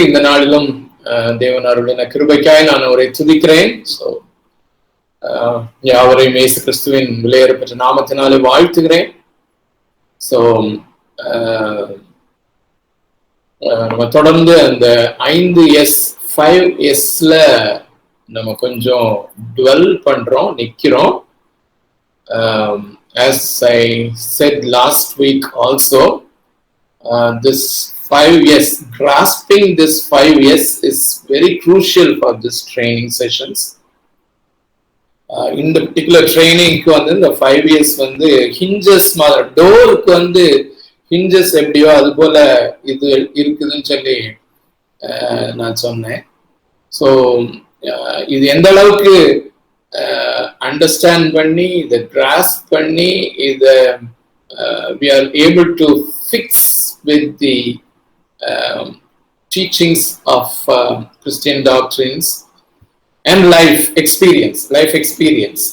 இந்த நாளிலும் தேவன் அருளின கிருபைக்காய் நான் அவரை துதிக்கிறேன். யாவரையும் இயேசு கிறிஸ்துவின் விலையேறப்பெற்ற நாமத்தினாலே வாழ்த்துகிறேன். நம்ம தொடர்ந்து அந்த 5S 5Sல நம்ம கொஞ்சம் டுவெல் பண்றோம், நிக்கிறோம். As I said last week also, this 5S, grasping this 5S is very crucial for this training sessions. இந்த பர்டிகுலர் ட்ரைனிங்க்கு வந்து இந்த 5S வந்து ஹிஞ்சஸ் மாதிரி, டோருக்கு வந்து ஹிஞ்சஸ் எப்படியோ அது போல இது இருக்குதுன்னு சொல்லி நான் சொன்னேன். ஸோ இது எந்த அளவுக்கு அண்டர்ஸ்டாண்ட் பண்ணி இதை கிராஸ்ப் பண்ணி இதை we are able to fix with the teachings of Christian doctrines and life experience.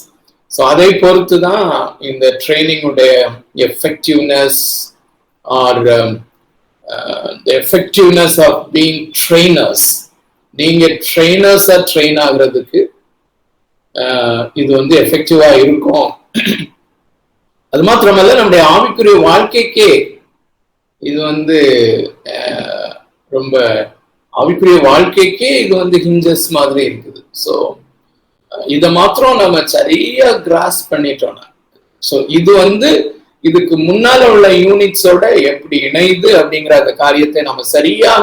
So அதை பொறுத்து தான் இந்த ட்ரைனிங் உடைய effectiveness or the effectiveness of being trainers. நீங்க ட்ரெயினர்ஸா ட்ரெயின் ஆகுறதுக்கு இது வந்து எஃபெக்டிவா இருக்கும். அது மாத்திரமல்ல, நம்முடைய ஆவிக்குரிய வாழ்க்கைக்கே இது வந்து ரொம்ப ஆவிக்குரிய வாழ்க்கைக்கே இது வந்து ஹிஞ்சஸ் மாதிரி இருக்குது. ஸோ இதை மாத்திரம் நம்ம சரியா கிராஸ் பண்ணிட்டோம்னா, ஸோ இது வந்து இதுக்கு முன்னால உள்ள யூனிட்ஸோட எப்படி இணையுது அப்படிங்கிற அந்த காரியத்தை நம்ம சரியாக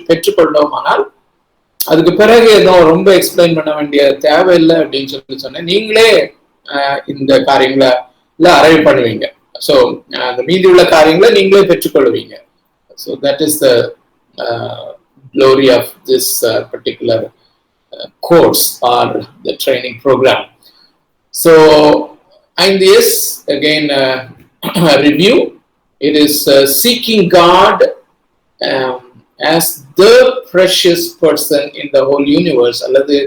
பெற்றுக்கொண்டோமானால் அதுக்கு பிறகு எதுவும் ரொம்ப எக்ஸ்பிளைன் பண்ண வேண்டிய தேவையில்லை அப்படின்னு சொன்னேன். நீங்களே இந்த காரியங்களை அரைவ் பண்ணுவீங்க. ஸோ அந்த மீதி உள்ள காரியங்களை நீங்களே பெற்றுக்கொள்வீங்க. So that is the glory of this particular course or the training program. So, and this again review, it is seeking God as the precious person in the whole universe. அல்லது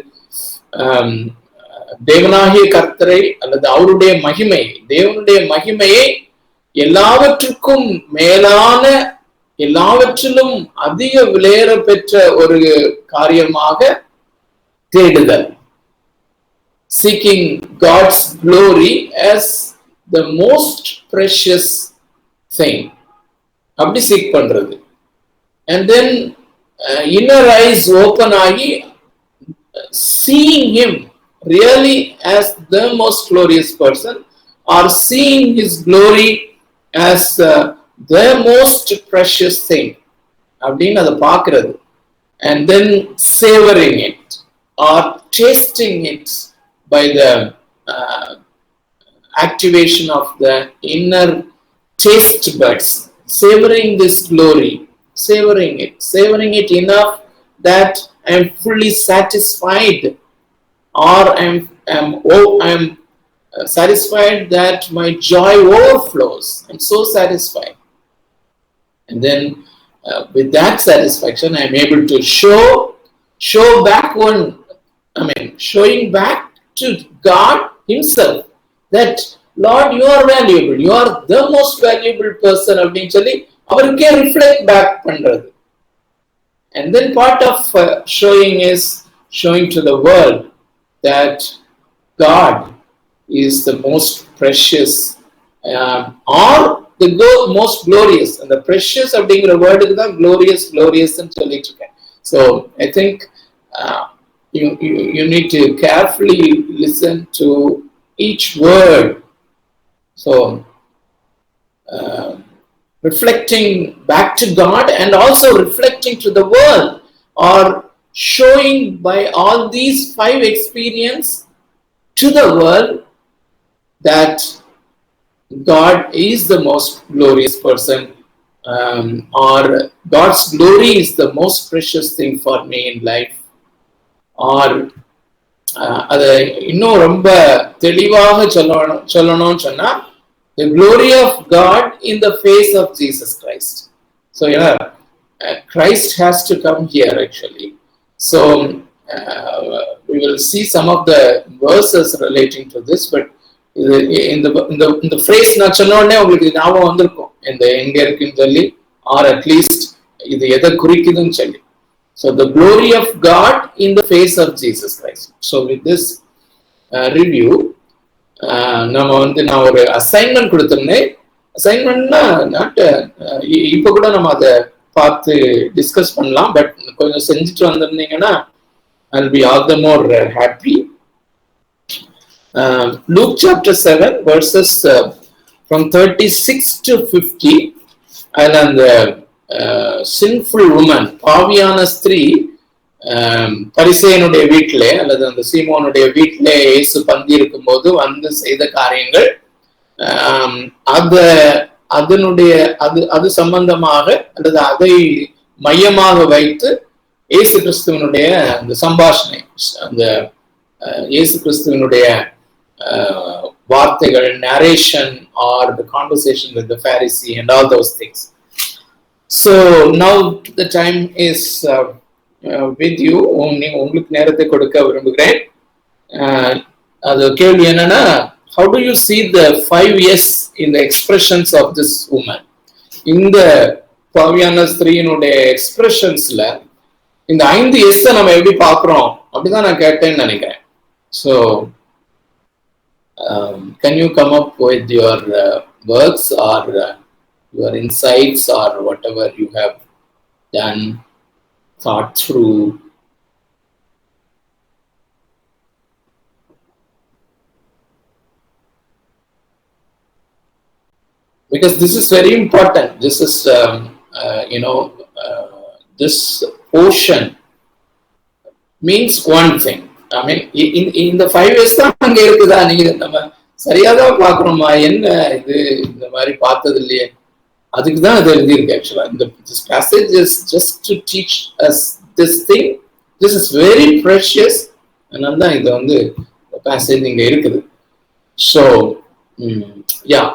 தேவனாகிய கர்த்தரை அல்லது அவருடைய மகிமை, தேவனுடைய மகிமையை எல்லாவற்றுக்கும் மேலான, எல்லாவற்றிலும் அதிக விலையேற பெற்ற ஒரு காரியமாக தேடுதல். Seeking God's glory as the most precious thing. அப்படி சீக் பண்றது. And then inner eyes open ஆகி seeing him really as the most glorious person, or seeing his glory as the most precious thing அப்படின்னு அதை பார்க்கிறது. And then savoring it or tasting it by the activation of the inner taste buds, savoring this glory, savoring it enough that I am fully satisfied, or I am satisfied that my joy overflows. I'm so satisfied. And then with that satisfaction, I am able to show back showing back to God himself that, Lord, you are valuable. You are the most valuable person. அப்படின்னு சொல்லி அவருக்கே reflect back பண்றது. And then part of showing is showing to the world that God is the most precious or the most glorious. And the precious அப்படிங்கிற வேர்டுக்கு தான் glorious சொல்லிட்டு இருக்கேன். So I think you need to carefully listen to each word. So reflecting back to God and also reflecting to the world, or showing by all these 5 experience to the world that God is the most glorious person, or God's glory is the most precious thing for me in life. Or அதை இன்னும் ரொம்ப தெளிவாக சொல்லணும்னு சொன்னா, the glory of God in the face of Jesus Christ. So Christ has to come here actually. So we will see some of the verses relating to this, but இந்த phrase நான் சொன்ன உடனே உங்களுக்கு ஞாபகம் வந்திருக்கும், இந்த எங்க இருக்குன்னு சொல்லி, or at least இது எதை குறிக்குதுன்னு சொல்லி. So the glory of God in the face of Jesus Christ. So with this review, நம்ம வந்து நான் ஒரு அசைன்மெண்ட் கொடுத்திருந்தேன். அசைன்மெண்ட்னா நாட் இப்போ கூட நம்ம அதை பார்த்து டிஸ்கஸ் பண்ணலாம். பட் கொஞ்சம் செஞ்சுட்டு வந்திருந்தீங்கன்னா I'll be all the more happy. Luke chapter 7 verses from 36 to 50. அதில் அந்த sinful woman, பாவியான ஸ்திரீ பரிசேயனுடைய வீட்டிலே அல்லது அந்த சீமோனுடைய வீட்டிலே இயேசு பந்தி இருக்கும் போது வந்து செய்த காரியங்கள், அது சம்பந்தமாக அல்லது அதை மையமாக வைத்து இயேசு கிறிஸ்துவனுடைய அந்த சம்பாஷணை, அந்த இயேசு கிறிஸ்துவனுடைய வார்த்தைகள், narration or the conversation with the Pharisee and all those things. So now the time is with you. உங்களுக்கு நேரத்தை கொடுக்க விரும்புகிறேன். அது கேள்வி என்னன்னா, how do you see the 5 yes in the expressions of this woman? இந்த பாவியான ஸ்திரீயினுடைய எக்ஸ்பிரஷன்ஸ்ல இந்த 5 எஸ் நம்ம எப்படி பார்க்கிறோம் அப்படிதான் நான் கேட்டேன்னு நினைக்கிறேன். So can you come up with your words or your insights or whatever you have done, thought through? Because this is very important. This is this portion means one thing. I mean, in the 5 years தான் அங்க இருக்குதா, நீங்க நம்ம சரியாதான் பாக்குறோமா, என்ன இது இந்த மாதிரி பார்த்தது இல்லையே, அதுக்கு தான் அது எழுதியிருக்கு. ஆக்சுவலா this passage is just to teach us this thing. This is very precious. அதனால தான் இது வந்து passage இங்க இருக்குது. So yeah.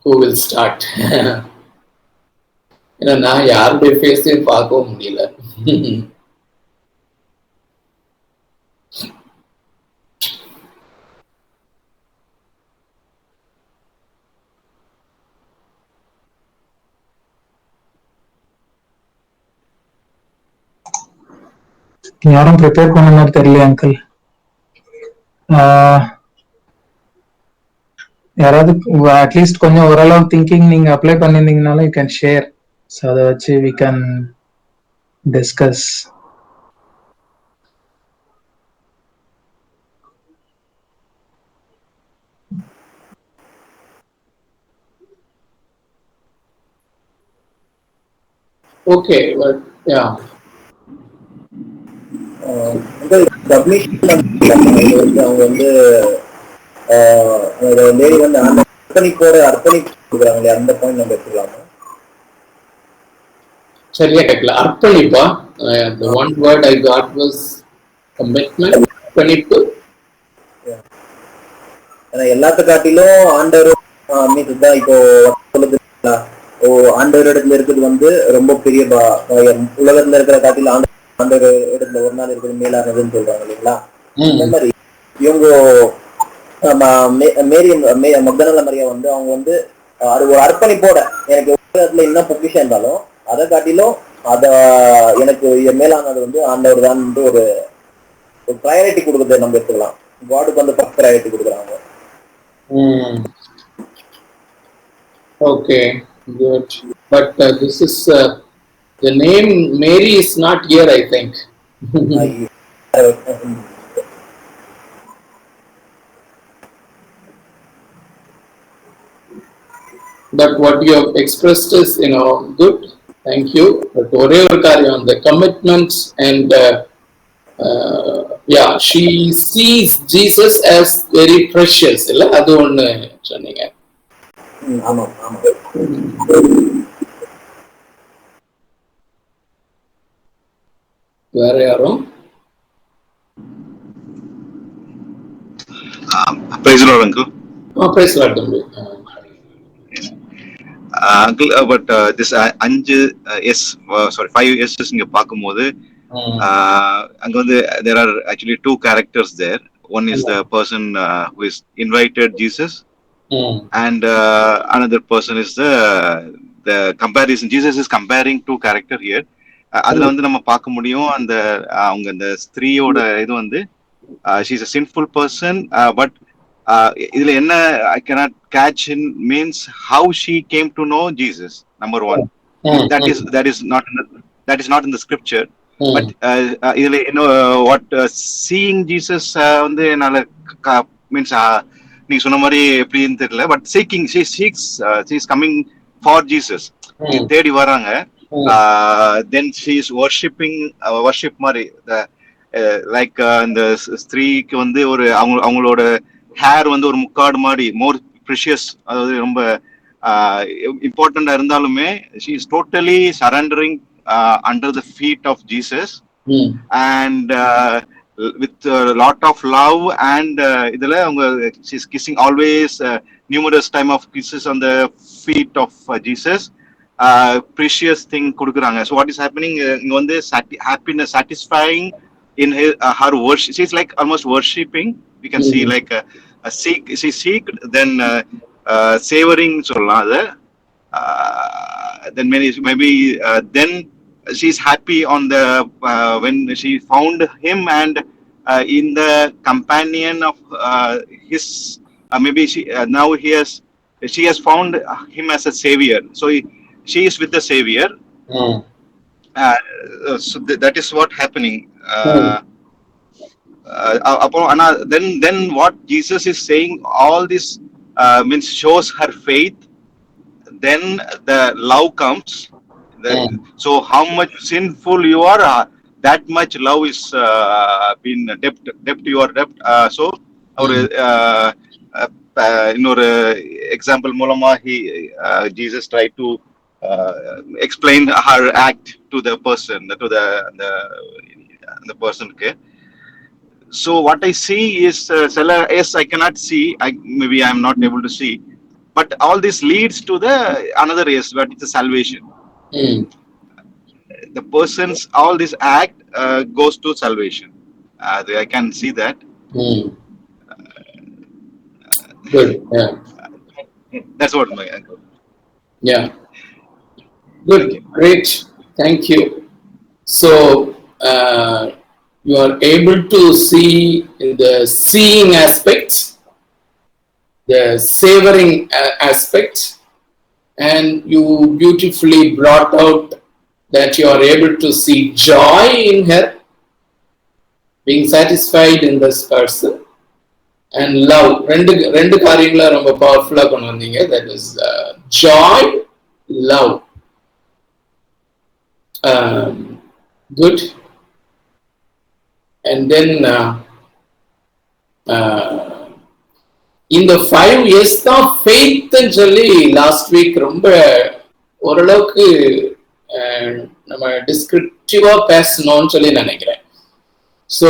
Who will start? ஏன்னா நான் யாருடைய ஃபேஸையும் பார்க்கவும் முடியல. யாரும் ப்ரிப்பேர் பண்ண மாதிரி தெரியல அங்கிள். யாராவது அட்லீஸ்ட் கொஞ்சம் ஓரளவு திங்கிங் நீங்க அப்ளை பண்ணிருந்தீங்கனாலும் யூ கேன் ஷேர். ஸோ அதை வச்சு we can discuss. Okay, yeah அவங்க வந்து லேடி வந்து அந்த அர்ப்பணிப்பு கொடுக்குறாங்களே, அந்த பாயிண்ட் நம்ம எடுத்துக்கலாமா? சரியா கேட்கல. அர்ப்பணிப்பா? The one word I got was commitment. அர்ப்பணிப்பு. ஏன்னா எல்லாத்த காட்டிலும் ஆண்டவர் மீது தான் இப்போ சொல்லுதுங்களா, ஆண்டவர் இடத்துல இருக்குது வந்து ரொம்ப பெரிய உலகத்துல இருக்கிற காட்டிலும் ஆண்டவர் இடத்துல ஒரு நாள் இருக்குது மேலானதுன்னு சொல்றாங்க இல்லைங்களா? அந்த மாதிரி இவங்க மக்தலேனா மரியா வந்து அவங்க வந்து ஒரு அர்ப்பணிப்போட, எனக்கு உலகத்துல என்ன பொக்கிஷம் இருந்தாலும் அதை காட்டிலும் அத எனக்கு மேலானது வந்து ஆண்டவர் தான் ஒரு ப்ரையாரிட்டி கொடுக்குறத நம்ம எடுத்துக்கலாம். காடுக்கு வந்து ஃபர்ஸ்ட் ப்ரையாரிட்டி கொடுக்குறாங்க. Okay, good. But this is the name Mary is not here, I think. But what you have expressed is, good. Thank you. But ஒரே ஒரு காரியம், the commitments and yeah, she sees Jesus as very precious. இல்ல, அது ஒண்ணு சொன்னீங்க. ஆமா ஆமா. வேற யாரும்? Praise the Lord, uncle. Praise the Lord, தம்பி. Uncle, but this 5 years நீங்க பார்க்கும்போது அங்க வந்து there are actually 2 characters there. One is the person who is invited Jesus, and another person is the comparison. Jesus is comparing two character here. அதுல வந்து நம்ம பார்க்க முடியும் அந்த அவங்க அந்த ஸ்திரீயோட இது வந்து she's a sinful person, but இதுல என்ன I cannot catch in means how she came to know Jesus. Number one, that is not in the scripture. But இதுல what seeing Jesus வந்து என்னால means நீங்க சொன்ன மாதிரி எப்படின்னு தெரியல, but seeking she is coming for Jesus, தேடி வராங்க. Then she is worshiping worship மாதிரி லைக் இந்த ஸ்திரீக்கு வந்து ஒரு அவங்களோட ஹேர் வந்து ஒரு முக்காடு மாதிரி மோர் ப்ரிஷியஸ், அதாவது ரொம்ப இம்பார்ட்டண்டா இருந்தாலுமே she is totally surrendering under the feet of Jesus, and with a lot of love, and இதுல அவங்க she is kissing always numerous time of kisses on the feet of Jesus. Precious thing கொடுக்குறாங்க. So what is happening இங்க வந்து happiness satisfying in her worship. She's like almost worshipping. We can see like a seek then savoring சொல்லலாம் அது. Then maybe then she's happy on the when she found him, and in the companion of his maybe now she has found him as a savior. So she is with the savior. So that is what happening. Then what Jesus is saying, all this means shows her faith. Then the love comes. So how much sinful you are, that much love is been debt you are debt. So our இன்னொரு example மூலமா Jesus tried to explain her act to the person, to the person. Okay. So what I see is yes, I cannot see. Maybe I am not able to see, but all this leads to the another yes, but it's a salvation. The person's all this act goes to salvation. I can see that. Good. Yeah. That's what my uncle. Yeah. Good. Great. Thank you. So you are able to see the seeing aspect, the savoring aspect, and you beautifully brought out that you are able to see joy in her, being satisfied in this person, and love. ரெண்டு காரியங்களை ரொம்ப பவர்ஃபுல்லா கொண்டு வந்தீங்க. That is joy, love. Good. And then இந்த 5 years தான் ஃபெய்த்னு சொல்லி last week ரொம்ப ஓரளவுக்கு நம்ம டிஸ்கிரிப்டிவா பேசணும்னு சொல்லி நினைக்கிறேன். ஸோ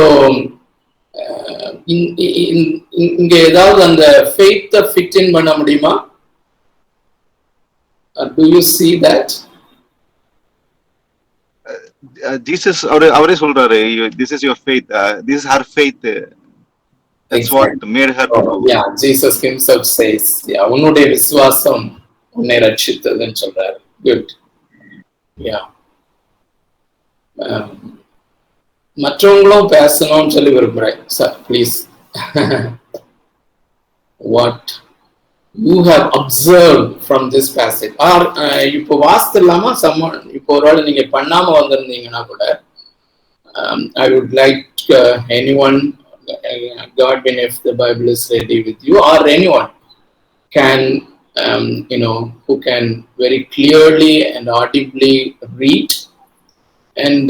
இங்க ஏதாவது அந்த ஃபெய்த்தை ஃபிட் இன் பண்ண முடியுமா? Do you see that? Jesus அவரே சொல்றாரு, this is your faith, this is her faith. That's exactly what made her. Yeah, Jesus himself says, yeah, உன்னுடைய விசுவாசம் உன்னை ரட்சித்ததுன்னு சொல்றாரு. Good. Yeah. மற்றவங்களும் பேசணும்னு சொல்லி விரும்புறேன். Sir please. What you have observed from this passage, or இப்போ வாசித்தலாமா? இப்போ ஒருவேளை நீங்க பண்ணாம வந்திருந்தீங்கன்னா கூட I would like anyone, Godwin, if the Bible is ready with you, or anyone can who can very clearly and audibly read, and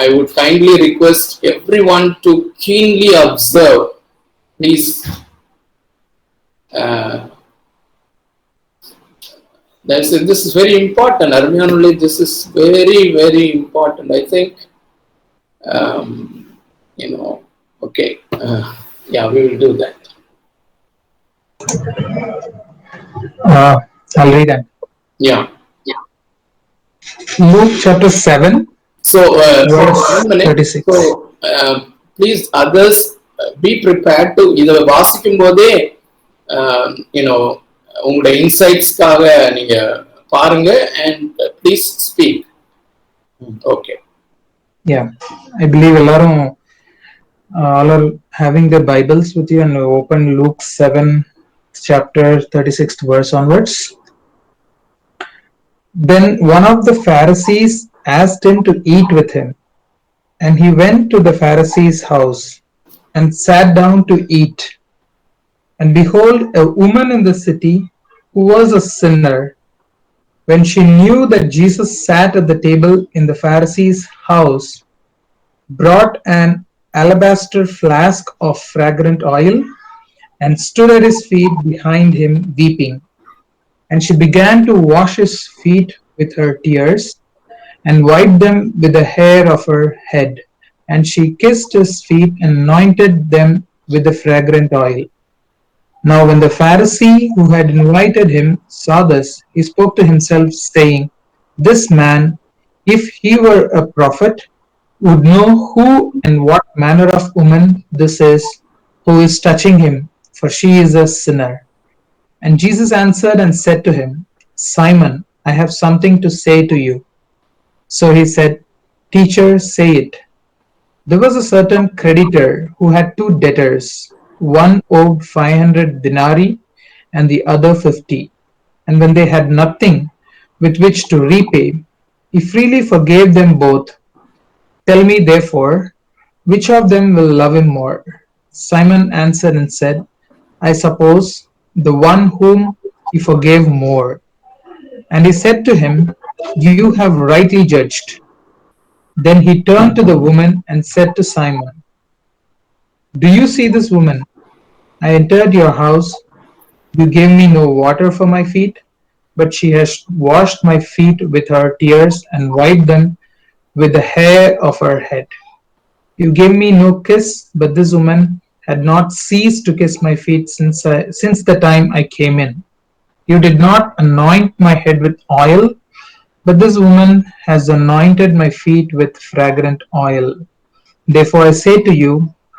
I would kindly request everyone to keenly observe, please. This is very important. Armiyanulli, this is very, very important. I think, okay. Yeah, we will do that. I'll read that. Yeah. Luke chapter 7. So, verse 1 minute. 36. So, please, others, be prepared to இதை வாசிக்கும் போதே உங்களுடைய இன்சைட்ஸ்க்காக நீங்க பாருங்க and please speak. Okay. Yeah, I believe எல்லாரும் all are having their Bibles with you and open Luke 7 chapter 36th verse onwards. Then one of the Pharisees asked him to eat with him, and he went to the Pharisee's house and sat down to eat. And behold, a woman in the city who was a sinner, when she knew that Jesus sat at the table in the Pharisee's house, brought an alabaster flask of fragrant oil and stood at his feet behind him weeping. And she began to wash his feet with her tears and wiped them with the hair of her head. And she kissed his feet and anointed them with the fragrant oil. Now when the Pharisee who had invited him saw this, he spoke to himself, saying, this man, if he were a prophet, would know who and what manner of woman this is who is touching him, for she is a sinner. And Jesus answered and said to him, Simon, I have something to say to you. So he said, Teacher, say it. There was a certain creditor who had two debtors. One owed 500 denarii and the other 50. And when they had nothing with which to repay, he freely forgave them both. Tell me, therefore, which of them will love him more? Simon answered and said, I suppose the one whom he forgave more. And he said to him, you have rightly judged. Then he turned to the woman and said to Simon, do you see this woman? I entered your house. You gave me no water for my feet, but she has washed my feet with her tears and wiped them with the hair of her head. You gave me no kiss, but this woman had not ceased to kiss my feet since the time I came in. You did not anoint my head with oil, but this woman has anointed my feet with fragrant oil. Therefore I say to you,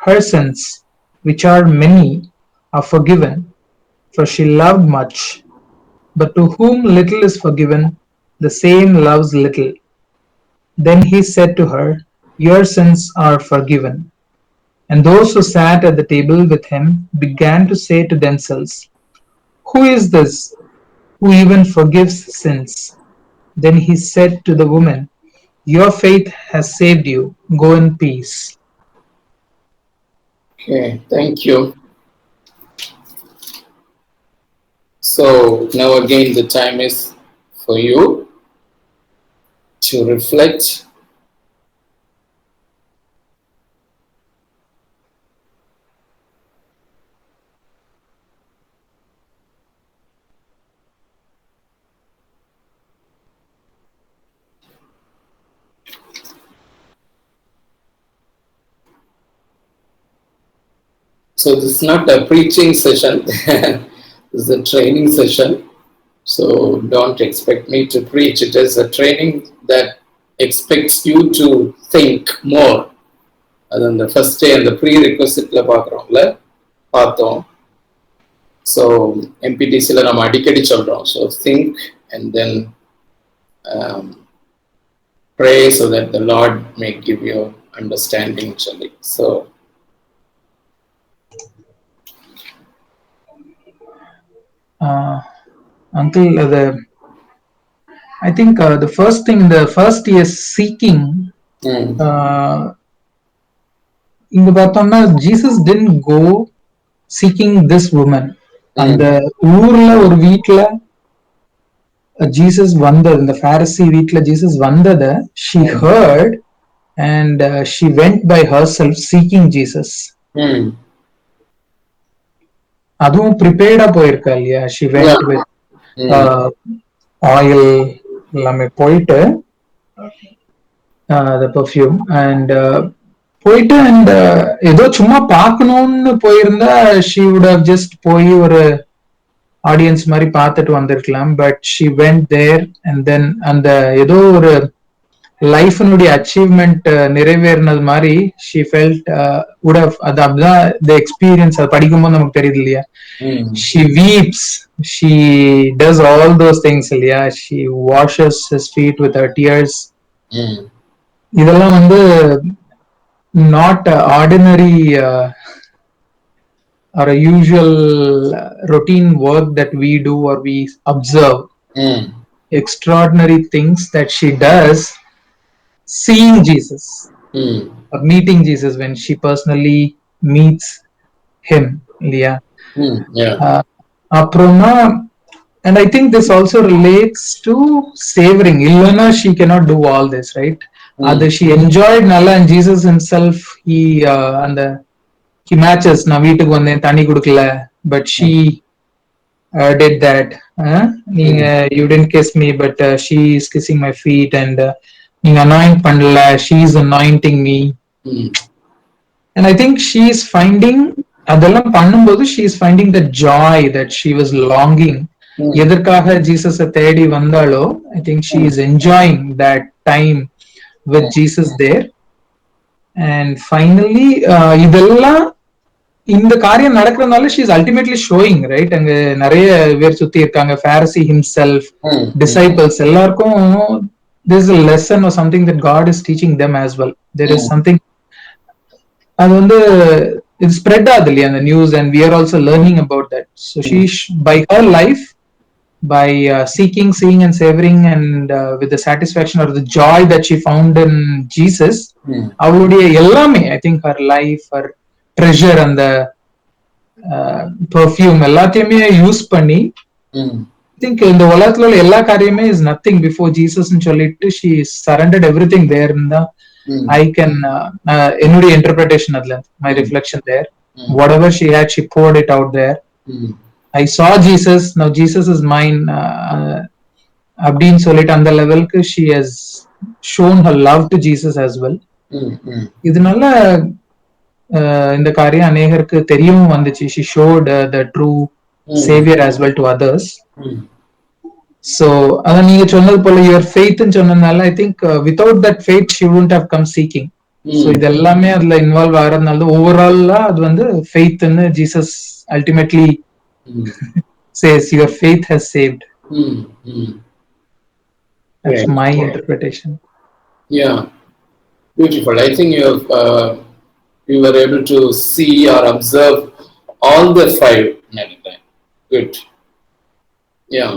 her sins, which are many, are forgiven, for she loved much. But to whom little is forgiven, the same loves little. Then he said to her, your sins are forgiven. And those who sat at the table with him began to say to themselves, who is this who even forgives sins? Then he said to the woman, your faith has saved you. Go in peace. Okay, thank you. So now again the time is for you to reflect. So this is not a preaching session, this is a training session. So don't expect me to preach. It is a training that expects you to think more. அது அந்த first day அந்த ப்ரீரெக்வசிட்ல பார்த்தோம். So எம்பிடிசியில் நம்ம அடிக்கடி சொல்கிறோம். So think and then pray so that the Lord may give you understanding சொல்லி. So Uncle, I think the first thing, the first is seeking. இங்க பார்த்தோம்னா Jesus didn't go seeking this woman. அந்த ஊர்ல ஒரு வீட்ல Jesus வந்தது, இந்த Pharisee வீட்ல Jesus வந்தத she heard and she went by herself seeking Jesus. அதுவும் ப்ரிப்பேர்டா போயிருக்கா இல்லையா? she went with oil எல்லாமே போயிட்டு the perfume and போயிட்டு and ஏதோ சும்மா பார்க்கணும்னு போயிருந்தா she would have just போய் ஒரு ஆடியன்ஸ் மாதிரி பார்த்துட்டு வந்திருக்கலாம். But she went there and then அந்த ஏதோ ஒரு லைஃப்னுடைய அச்சீவ்மெண்ட் நிறைவேறினது மாதிரி she felt would have அது அப்படிதான் the experience அது படிக்கும்போது நமக்கு தெரியுது இல்லையா. She weeps, she does all those things இல்லையா, she washes his feet with her tears. இதெல்லாம் வந்து not ordinary or a usual routine work that we do or we observe. Extraordinary things that she does seeing Jesus or meeting Jesus when she personally meets him. Yeah. Aproma, and I think this also relates to savoring. Illana, she cannot do all this, right? She enjoyed Nalla, and Jesus himself, he and he matches na வீட்டுக்கு வந்தேன் தண்ணி குடுக்கல, but she did that. You didn't kiss me, but she is kissing my feet, and நீங்க anoint பண்ணல, she is anointing me. And I think she is finding அதெல்லாம் பண்ணும்போது she is finding the joy that she was longing. எதற்காக ஜீசஸை தேடி வந்தாலோ I think she is enjoying that time with Jesus there. And finally இதெல்லாம் இந்த காரியம் நடக்கிறதுனால she is ultimately showing, right? அங்க நிறைய பேர் சுத்தி இருக்காங்க, Pharisee himself, disciples, எல்லாருக்கும் there is a lesson or something that God is teaching them as well. There is something அது வந்து it spread ஆகுது இல்லையா அந்த news, and we are also learning about that. So she by her life, by seeing and savoring, and with the satisfaction or the joy that she found in Jesus, அவளுடைய எல்லாமே I think her life, her treasure and the perfume எல்லாத்தையுமே use பண்ணி I think இந்த உலகத்துல உள்ள எல்லா காரியமே is nothing before Jesus ன்னு சொல்லிட்டு she surrendered everything there. இருந்தா I can என்னுடைய interpretation அதுல my reflection there, whatever she had she poured it out there. I saw Jesus, now Jesus is mine அப்படின்னு சொல்லிட்டு அந்த லெவலுக்கு she has shown her love to Jesus as well. இதனால இந்த காரியம் அநேகருக்கு தெரியவும் வந்துச்சு. She showed the true savior as well to others. So அதான் நீங்க சொன்னது போல your faith ன்னு சொன்னதுனால I think without that faith she wouldn't have come seeking. So இது எல்லாமே அதுல இன்வால்வ் ஆகிறதுனால ஓவராலா அது வந்து faithன்னு Jesus ultimately says your faith has saved. That's my interpretation. Yeah, beautiful. I think you were able to see or observe all the five many times. Good. Yeah.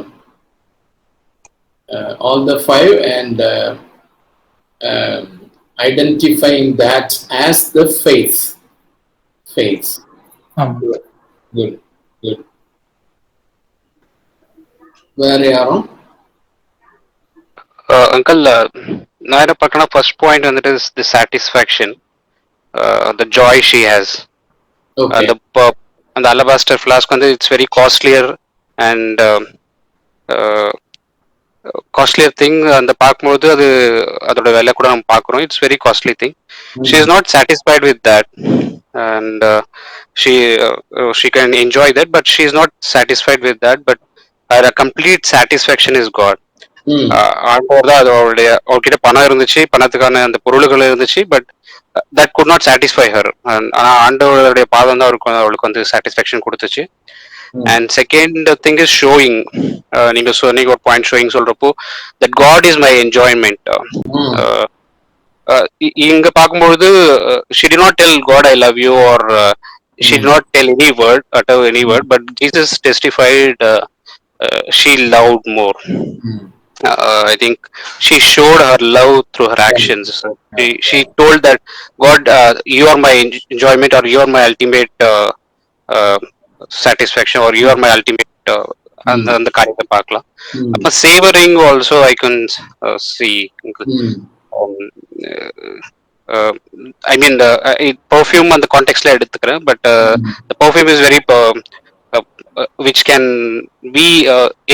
All the five, and identifying that as the faith. Good. Where are Uncle, நான் என்ன பார்க்கணும், first point வந்துட்டு the satisfaction, the joy she has. அந்த alabaster flask வந்து it's very costlier and costlier thing. அந்த பார்க்கும்போது அது அதோட விலை கூட நம்ம பார்க்குறோம். It's very costly thing. She is not satisfied with that, and she can enjoy that, but she is not satisfied with that. But her complete satisfaction is God. ஆண்டவர் தான் அதோடைய அவர்கிட்ட பணம் இருந்துச்சு, பணத்துக்கான அந்த பொருள்கள் இருந்துச்சு, but that could not satisfy her. ஆனா ஆண்டவருடைய பாதம் தான் அவளுக்கு வந்து சாட்டிஸ்ஃபேக்ஷன் கொடுத்துச்சு. And second thing is showing. நீங்க ஒரு பாயிண்ட் ஷோயிங் சொல்றப்போ that God is my enjoyment. இங்க பார்க்கும்பொழுது she did not tell God I love you, or she did not tell any word, utter any word, but Jesus testified she loved more. I think she showed her love through her actions. She told that God, you are my enjoyment, or you are my ultimate satisfaction, or you are my ultimate அந்த காரியத்தை பார்க்கலாம். அப்ப savouring also I can see. I mean perfume அந்த கான்டெக்ட்ல எடுத்துக்கிறேன், but the perfume is very which can be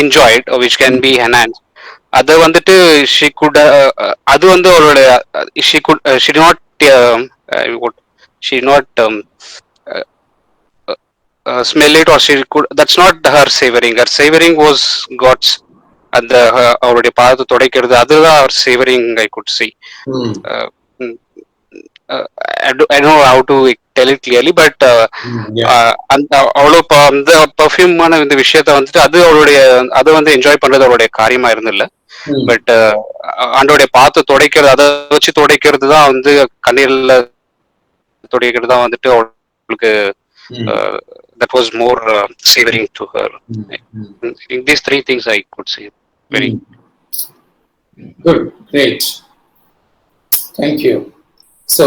enjoyed or which can be enhanced. அது வந்துட்டு she could அது வந்து அவரோட she did not smell it, or she could, that's not her savoring. Her savoring was God's அந்த அவருடைய பாதத்தை துடைக்கிறது, அதுதான் அவர் savouring I could see. I don't know how to tell it clearly, but அந்த அவ்வளோ அந்த பர்ஃபியூமான இந்த விஷயத்த வந்துட்டு அது அவருடைய அதை வந்து என்ஜாய் பண்றது அவருடைய காரியமா இருந்தில்ல. பட் ஆண்டோடைய பாத்து துடைக்கிறது, அதை வச்சு துடைக்கிறது தான் வந்து கண்ணீர்ல துடைக்கிறது தான் வந்துட்டு அவளுக்கு that was more savoring to her. In these three things I could say. Very good, great, thank you. So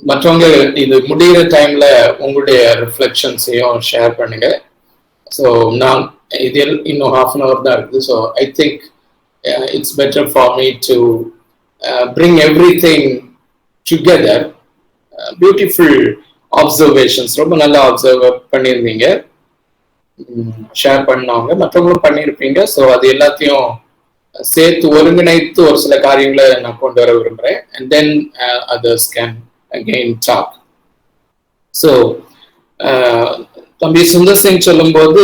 மற்றவங்க இது முடிகிற டைம்ல உங்களுடைய ரிஃப்ளெக்ஷன்ஸையும் ஷேர் பண்ணுங்க. ஸோ நான் இதில் இன்னும் half an hour தான் இருக்குது. So I think it's better for me to bring everything together. Beautiful observations, ரொம்ப நல்லா அப்சர்வ் பண்ணியிருந்தீங்க, ஷேர் பண்ணவங்க மற்றவங்களும் பண்ணியிருப்பீங்க. ஸோ அது எல்லாத்தையும் சேர்த்து ஒருங்கிணைத்து ஒரு சில காரியங்களை நான் கொண்டு வர விரும்புகிறேன். And then others can again talk. So தம்பி சுந்தர் சிங் சொல்லும்போது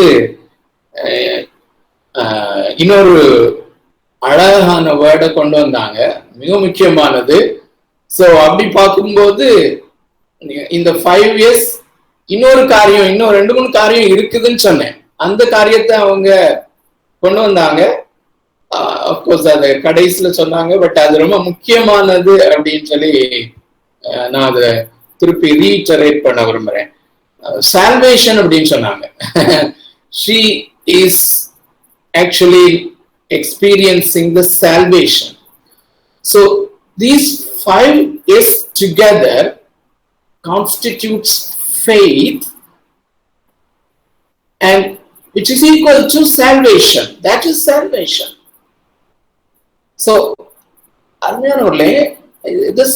இன்னொரு அழகான வேர்டை கொண்டு வந்தாங்க, மிக முக்கியமானது. ஸோ அப்படி பார்க்கும்போது இந்த 5 years இன்னொரு காரியம், இன்னும் 2-3 காரியம் இருக்குதுன்னு சொன்னேன். அந்த காரியத்தை அவங்க கொண்டு வந்தாங்க. அப்கோர்ஸ் அதை கடைசியில் சொன்னாங்க, பட் அது ரொம்ப முக்கியமானது அப்படின்னு சொல்லி நான் அதை திருப்பி ரீட்டரேட் பண்ண விரும்புறேன். சால்வேஷன் அப்படின்னு சொன்னாங்க. she is actually experiencing the salvation. So these 5 Is together constitutes faith, and which is equal to salvation. That is salvation. So this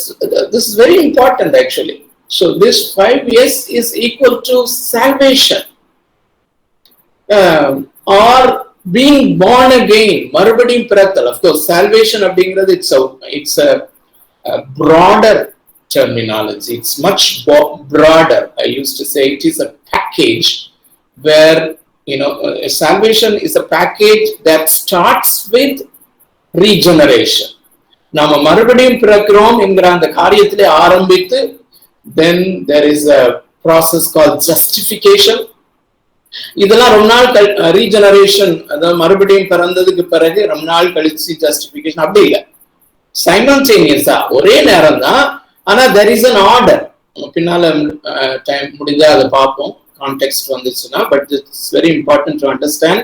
is very important actually. So this 5 years is equal to salvation, or being born again, மறுபடியும் பிறத்தல். Of course salvation அப்படிங்கிறது it's a broader terminology. It's much broader. I used to say it is a package where, you know, salvation is a package that starts with regeneration. நாம மறுபடியும் பிறக்கிறோம் என்கிற அந்த காரியத்திலே ஆரம்பித்து, then there is a process called justification. இதெல்லாம் ரொம்ப நாள் ரீஜெனரேஷன், அதாவது மறுபடியும் பிறந்ததுக்கு பிறகு ரொம்ப நாள் கழிச்சு ஜஸ்டிபிகேஷன் அப்படி இல்லை, சைமல்டேனியஸா ஒரே நேரம் தான். ஆனா there is an order. பின்னால டைம் முடிஞ்சா அதை பார்ப்போம் கான்டெக்ஸ்ட் வந்துச்சுன்னா. But it's very important to understand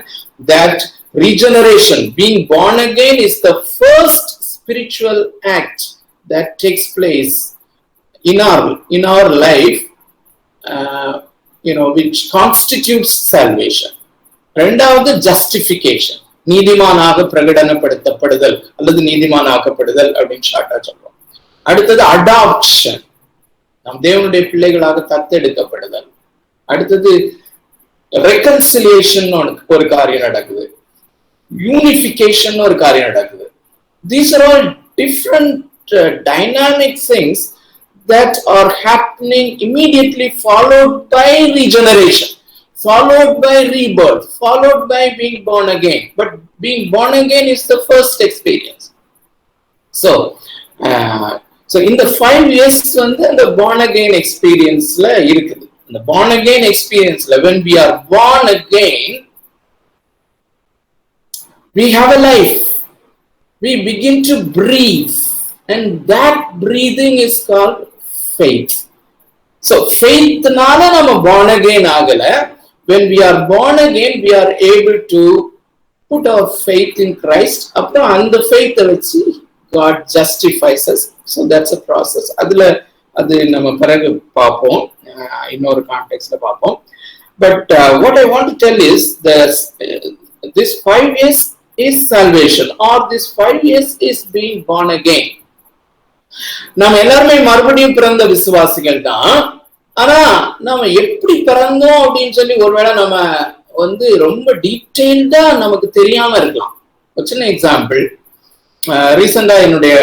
that regeneration, being born again, is the first spiritual act that takes place in our life, you know, which constitutes salvation. ரெண்டாவது justification, நீதிமானாக பிரகடனப்படுத்தப்படுதல் அல்லது நீதிமானாக்கப்படுதல் அப்படின்னு ஷார்ட்டா சொல்றோம். அடுத்தது அடாப்ஷன், நம் தேவனுடைய பிள்ளைகளாக தத்தெடுக்கப்படுதல். அடுத்தது ரெகன்சிலியேஷன் ஒரு காரியம் நடக்குது, யூனிஃபிகேஷன் ஒரு காரியம் நடக்குது. These are all different dynamic things that are happening immediately, followed by regeneration, followed by rebirth, followed by being born again. But being born again is the first experience. So in the 5 years வந்து அந்த born again experienceல இருக்குது. இந்த born again experienceல when we are born again, we have a life. We begin to breathe, and that breathing is called faith. So faith-னால நம்ம born again ஆகல. When we are born again, we are able to put our faith in Christ. அப்புறம் அந்த faith-ஐ வச்சு God justifies us. So that's a process. அது நம்ம பிறகு பார்ப்போம், இன்னொரு கான்டெக்ஸ்ட்ல பார்ப்போம். But what I want to tell is that this 5 years is salvation, or this 5 years is being born again. நம்ம எல்லாருமே மறுபடியும் பிறந்த விசுவாசிகள் தான். ஆனா நம்ம எப்படி பிறந்தோம் அப்படின்னு சொல்லி ஒருவேளை நம்ம வந்து ரொம்ப டீட்டெயில்டா நமக்கு தெரியாம இருக்கலாம். ஒரு சின்ன எக்ஸாம்பிள், ரீசெண்டா என்னுடைய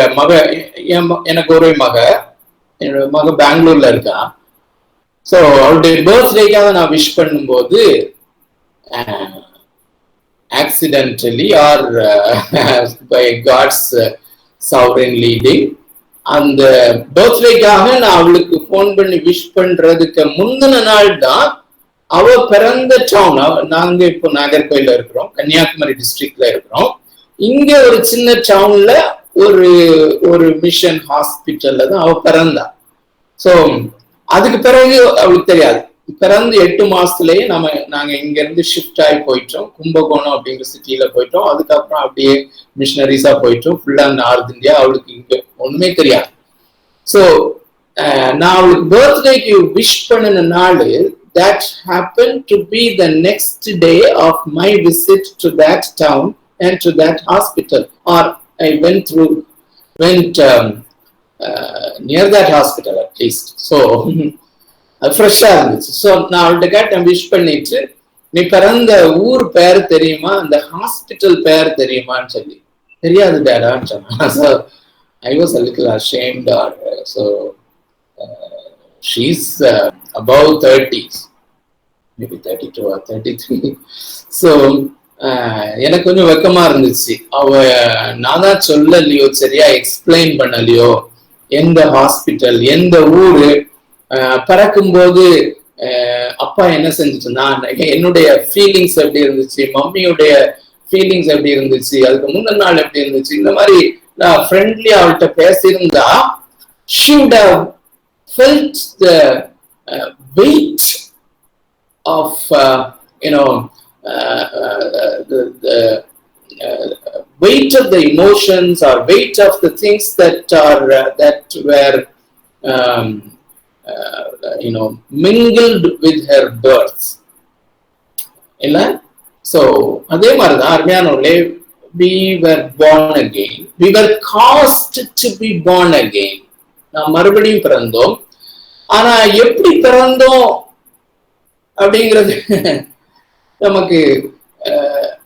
எனக்கு ஒரு என்னோட மக பெங்களூர்ல இருக்கா. ஸோ அவளுடைய பர்த்டேக்காக நான் விஷ் பண்ணும்போது accidentally or by God's sovereign leading. அந்த பர்த்டேக்காக நான் அவளுக்கு போன் பண்ணி விஷ் பண்றதுக்கு முந்தின நாள் தான் அவ பிறந்த டவுன். நாங்க இப்போ நாகர்கோயில இருக்கிறோம், கன்னியாகுமரி டிஸ்ட்ரிக்ட்ல இருக்கிறோம். இங்க ஒரு சின்ன டவுன்ல ஒரு மிஷன் ஹாஸ்பிட்டல்ல தான் அவ பிறந்தா. ஸோ அதுக்கு பிறகு அவளுக்கு தெரியாது. பிறந்து 8 மாசத்துலயே நாங்க இங்க இருந்து ஷிஃப்ட் ஆகி போயிட்டோம், கும்பகோணம் அப்படிங்கிற சிட்டியில போயிட்டோம். அதுக்கப்புறம் அப்படியே மிஷனரிஸா போயிட்டோம் ஃபுல்லா நார்த் இந்தியா. அவளுக்கு இங்க ஒண்ணுமே தெரியாது. ஸோ நான் அவளுக்கு பர்த்டேக்கு விஷ் பண்ணின நாள், that happened to be the next day of my visit to that town and to that hospital, or I went near that hospital at least. So ஃப்ரெஷ்ஷா இருந்துச்சு. ஸோ நான் அவள்கிட்ட கேட்டேன், விஷ் பண்ணிட்டு, நீ பிறந்த ஊர் பேர் தெரியுமா, அந்த ஹாஸ்பிட்டல் பேர் தெரியுமான்னு சொல்லி. தெரியாது டேடான்னு சொன்னா. So I was a little ashamed. So she's above 30s, maybe 32 or 33. So எனக்கு கொஞ்சம் வெக்கமா இருந்துச்சு. அவ நான் தான் சொல்லலையோ, சரியா எக்ஸ்பிளைன் பண்ணலையோ, எந்த ஹாஸ்பிட்டல் எந்த ஊரு. பறக்கும்போது அப்பா என்ன செஞ்சுட்டு நான் என்னுடைய ஃபீலிங்ஸ் எப்படி இருந்துச்சு, மம்மியுடைய ஃபீலிங்ஸ் எப்படி இருந்துச்சு, அதுக்கு முந்தின நாள் எப்படி இருந்துச்சு, இந்த மாதிரி நான் ஃப்ரெண்ட்லி அவள்கிட்ட பேசியிருந்தா, she would have felt the weight of the weight of the emotions or weight of the things that were mingled with her birth. இல்ல? So அதே மாதிரிதான் அருமையானவர்களே, we were born again, we were caused to be born again. நாம் மறுபடியும் பிறந்தோம். ஆனா எப்படி பிறந்தோம் அப்படிங்கிறது நமக்கு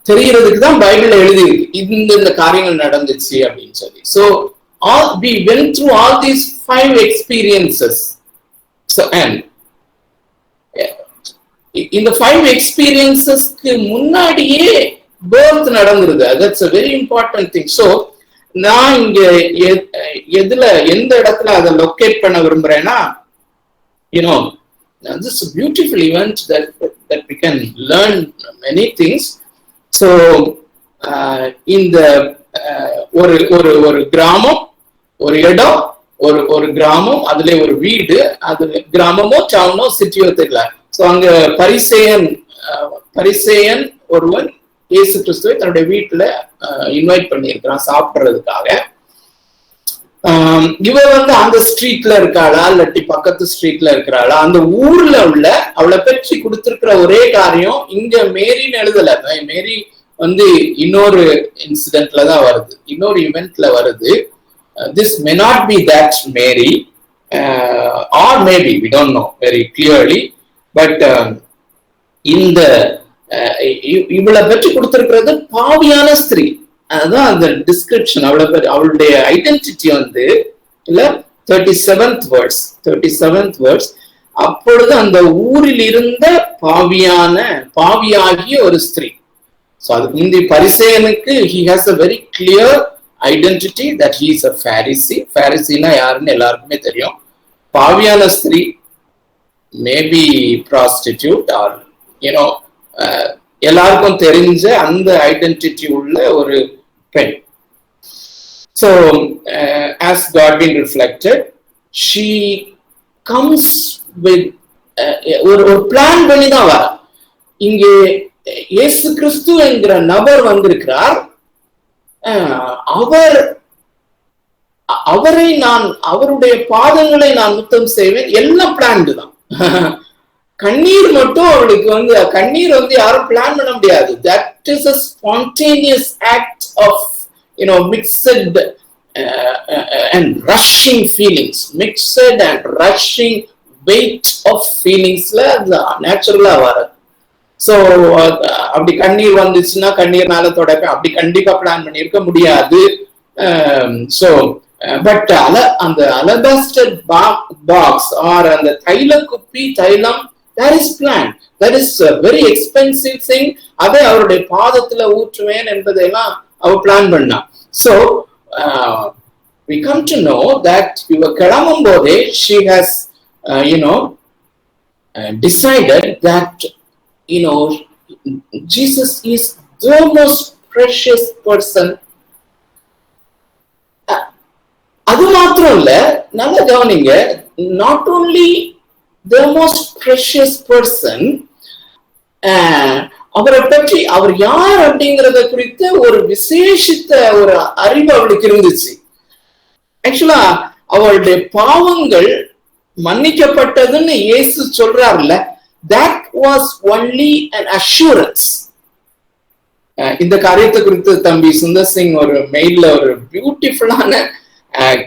தெரியறதுக்கு தான் பைபிள்ல எழுதி இந்த காரியங்கள் நடந்துச்சு அப்படின்னு சொல்லி. So we went through all these 5 experiences. So and இந்த 5 experiences-க்கு முன்னாடியே birth நடந்துருது. That's a very important thing. So நான் இங்க எந்த இடத்துல அதை லொக்கேட் பண்ண விரும்புறேன்னா, this is a beautiful event that we can learn many things. So இந்த ஒரு கிராமம், ஒரு இடம், ஒரு கிராமம், அதுல ஒரு வீடு, அது கிராமமோ டவுனோ சிட்டியோ தெரியல. ஸோ அங்க பரிசேயன் ஒருவன் இயேசு கிறிஸ்துவை தன்னுடைய வீட்டுல இன்வைட் பண்ணியிருக்கிறான் சாப்பிடுறதுக்காக. இவ அந்த ஸ்ட்ரீட்ல இருக்காளா இல்லாட்டி பக்கத்து ஸ்ட்ரீட்ல இருக்கிறாளா, அந்த ஊர்ல உள்ள அவளை பற்றி கொடுத்திருக்கிற ஒரே காரியம் இங்க மேரின்னு எழுதல. மேரி இன்னொரு இன்சிடென்ட்ல தான் வருது, இன்னொரு இவெண்ட்ல வருது. This may not be that Mary, or maybe we don't know very clearly, but இந்த இவளை பற்றி கொடுத்திருக்கிறது பாவியான ஸ்திரீ. அதுதான் அந்த டிஸ்கிரிப்ஷன். அவளுடைய ஐடென்டிட்டி இல்ல 37th verse. அப்பொழுது அந்த ஊரில் இருந்த பாவியாகிய ஒரு ஸ்திரீ. So அதுக்கு முந்தி பரிசேயனுக்கு he has a very clear identity that he is a Pharisee. Pharisee-னா யாருன்னு எல்லாருக்குமே தெரியும். பாவியான ஸ்திரீ, மேபி prostitute or எல்லாருக்கும் தெரிஞ்ச அந்த ஐடென்டிட்டி உள்ள ஒரு பெண். So as God being reflected, she comes with ஒரு பிளான் பண்ணி தான் வர. இங்கே இயேசு கிறிஸ்து என்கிற நபர் வந்திருக்கிறார். அவரை நான் அவருடைய பாதங்களை நான் முத்தம் செய்வேன். எல்லாம் பிளான்டு தான். கண்ணீர் மட்டும் அவளுக்கு கண்ணீர் யாரும் பிளான் பண்ண முடியாது. That is a spontaneous act of mixed and rushing feelings, mixed and rushing weight of feelingsல நேச்சுரலா வராது. ஸோ அப்படி கண்ணீர் வந்துச்சுன்னா கண்ணீர்னால தொடக்க அப்படி கண்டிப்பா பிளான் பண்ணியிருக்க முடியாது. ஸோ பட் அந்த அலபாஸ்டர் பாக்ஸ் ஆர் அந்த தைல குப்பி, தைலம் that is planned. That is a very expensive thing. அதை அவருடைய பாதத்துல ஊற்றுவேன் என்பதெல்லாம் அவ பிளான் பண்ணா. So we come to know that இவ கிளம்பும் போதே she has decided that Jesus is the most precious person. அது மாத்திரம் இல்ல, நல்ல கவனிங்க, not only the most precious person, அவரை பற்றி அவர் யார் அப்படிங்கறத குறித்த ஒரு விசேஷித்த ஒரு அறிவு அவளுக்கு இருந்துச்சு. ஆக்சுவலா அவளுடைய பாவங்கள் மன்னிக்கப்பட்டதுன்னு இயேசு சொல்றாருல்ல, that was only an assurance. இந்த காரியத்தை குறித்து தம்பி சுந்தர் சிங் ஒரு மெயில்ல ஒரு பியூட்டிஃபுல்லான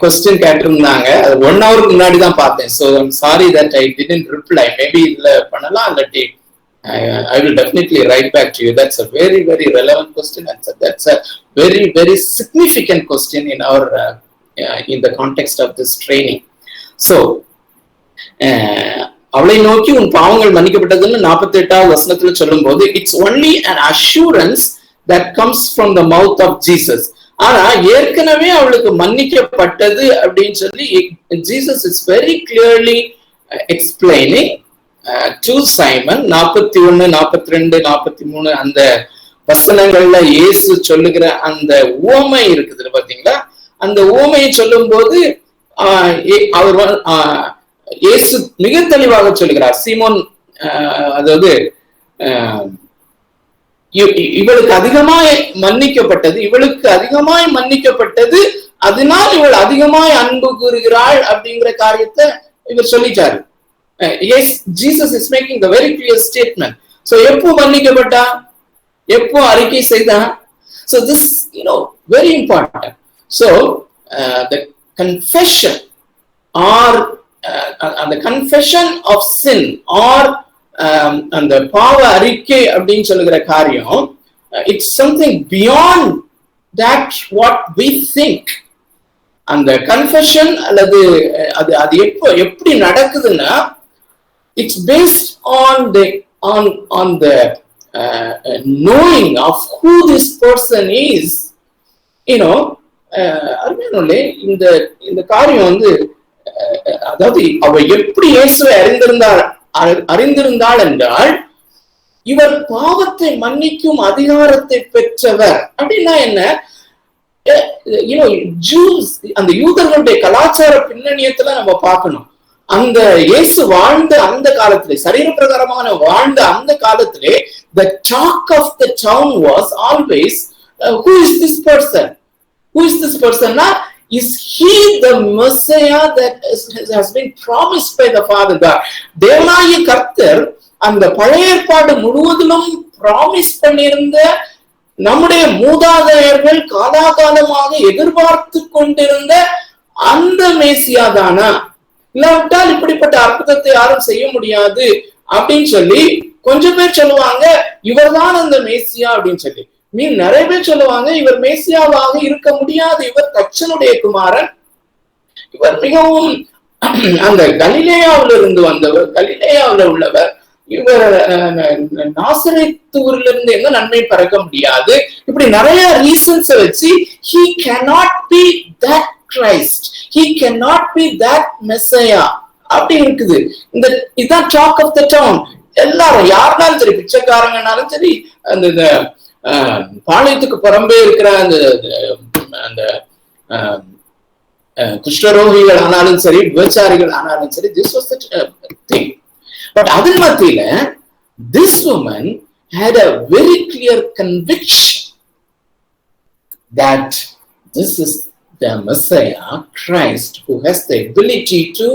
கொஸ்டின் கேட்டிருந்தாங்க. அது 1 hour முன்னாடி தான் பார்த்தேன். So I'm sorry that I didn't reply. Maybe இதுல பண்ணலாம், இல்லாட்டி I will definitely write back to you. That's a very, very relevant question. That's a very, very significant question in the context of this training. So, அவளை நோக்கி உன் பாவங்கள் மன்னிக்கப்பட்டதுன்னு 48வது வசனத்துல சொல்லும் போது, it's only an assurance that comes from the mouth of Jesus. ஆனா ஏற்கனவே அவளுக்கு மன்னிக்கப்பட்டது அப்படின்னு சொல்லி Jesus is very clearly explaining to Simon. 41, 42, 43 அந்த வசனங்கள்ல இயேசு சொல்லுகிற அந்த உவமை இருக்குது பாத்தீங்களா? அந்த உவமையை சொல்லும் போது அவர் இயேசு மிக தெளிவாக சொல்லுகிறார். சீமோன், அதாவது இவளுக்கு அதிகமாய் மன்னிக்கப்பட்டது, அதனால் இவள் அதிகமாய் அன்பு கூறுகிறாள் அப்படிங்கிற காரியத்தை இவர் சொல்லிட்டாரு. Yes, Jesus is making the very clear statement. So எப்போ மன்னிக்கப்பட்டா, எப்போ அறிக்கை செய்தா? So this very important. So the confession or the confession of sin or அந்த பாவ அறிக்கை அப்படின்னு சொல்லுகிற காரியம், it's something beyond that what we think. அந்த கன்ஃபெஷன் அல்லது அது எப்படி நடக்குதுன்னா, it's based on the knowing of who this person is. அருமையானே, இந்த காரியம் வந்து, அதாவது அவ எப்படி இயேசுவை அறிந்திருந்தாள் என்றால், இவர் பாவத்தை மன்னிக்கும் அதிகாரத்தை பெற்றவர். அப்படின்னா என்ன? ஜூஸ், அந்த யூதர்களுடைய கலாச்சார பின்னணியத்துல நம்ம பார்க்கணும். அந்த இயேசு வாழ்ந்த அந்த காலத்திலே, சரீர பிரகாரமான வாழ்ந்த அந்த காலத்திலே, the talk of the town was always, who is this person? Who is this person? Is he the Messiah that has been promised by the Father God? தேவனாகிய கர்த்தர் அந்த பழைய ஏற்பாடு முழுவதிலும் ப்ராமிஸ் பண்ணியிருந்த, நம்முடைய மூதாதையர்கள் காலாகாலமாக எதிர்பார்த்து கொண்டிருந்த அந்த மேசியா தானா? இல்லாவிட்டால் இப்படிப்பட்ட அற்புதத்தை யாரும் செய்ய முடியாது அப்படின்னு சொல்லி கொஞ்சம் பேர் சொல்லுவாங்க, இவர்தான் அந்த மேசியா அப்படின்னு சொல்லி. நிறைய பேர் சொல்லுவாங்க, இவர் மேசியாவாக இருக்க முடியாது, இவர் தச்சனுடைய குமாரன், இவர் மிகவும் அந்த கலிலேயாவில இருந்து வந்தவர், கலிலேயாவில உள்ளவர், இவர் நாசரேத்து ஊர்ல இருந்து எங்க நன்மை பறக்க முடியாது. இப்படி நிறைய ரீசன்ஸ் வச்சு he cannot be that Christ, he cannot be that Messiah அப்படி இருக்குது. இதுதான் talk of the town. எல்லாரும் யாருனாலும் சரி, பிச்சைக்காரங்கனாலும் சரி, அந்த பாளையத்துக்கு புறம்பே இருக்கிற அந்த குஷ்டரோகிகள் ஆனாலும் சரி, விபச்சாரிகள் ஆனாலும் சரி, this was the thing. But அதன் மத்தியில this woman had a very clear conviction that this is the Messiah, Christ, who has the ability to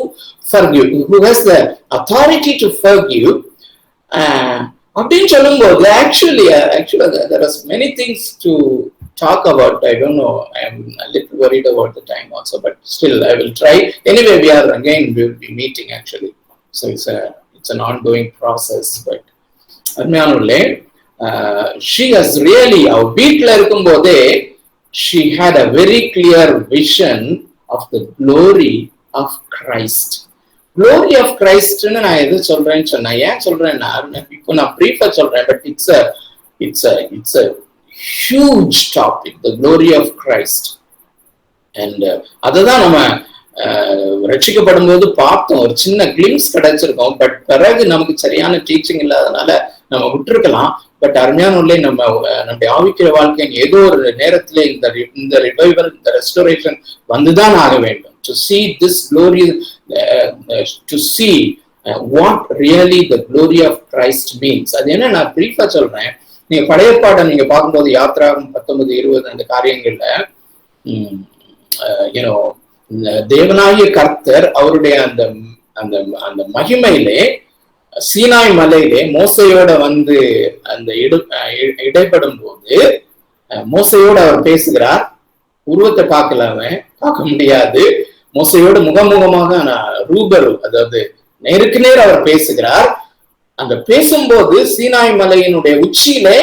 forgive, who has the authority to forgive. அப்படின்னு சொல்லும்போது actually there are many things to talk about. I don't know, I am a little worried about the time also, but still I will try. Anyway, we will be meeting actually, so it's an ongoing process. But she has really, our வீட்ல இருக்கும்போதே she had a very clear vision of the glory of Christ. glory of Christன்னு நான் எது சொல்றேன்னு சொன்னேன். ஏன் சொல்றேன்னா, இப்போ நான் பிரீஃபா சொல்றேன், but it's a huge topic, the glory of Christ. And அதுதான் நம்ம ரட்சிக்கப்படும் போது பார்த்தோம், ஒரு சின்ன கிளிம்ஸ் கிடைச்சிருக்கோம். பட் பிறகு நமக்கு சரியான டீச்சிங் இல்லாதனால நம்ம விட்டுருக்கலாம். பட் அருமையான உள்ளே நம்முடைய ஆவிக்கிற வாழ்க்கையின் ஏதோ ஒரு நேரத்திலே இந்த ரிவைவல், இந்த ரெஸ்டோரேஷன் வந்துதான் ஆக வேண்டும். To see this glory, to see what really the glory of Christ means. அது என்ன நான் பிரீஃபா சொல்றேன். நீங்க பழைய பாடம் நீங்க பார்க்கும்போது யாத்ராகம் 19-20 அந்த காரியங்கள்ல தேவனாகிய கர்த்தர் அவருடைய அந்த அந்த அந்த மகிமையிலே சீனாய் மலையிலே மோசையோட வந்து அந்த இடைப்படும் போது மோசையோட அவர் பேசுகிறார். உருவத்தை பார்க்க முடியாது. மோசையோடு முகமுகமாக ரூபரு, அதாவது நேருக்கு நேர் அவர் பேசுகிறார். அந்த பேசும்போது சீனாய் மலையினுடைய உச்சியிலே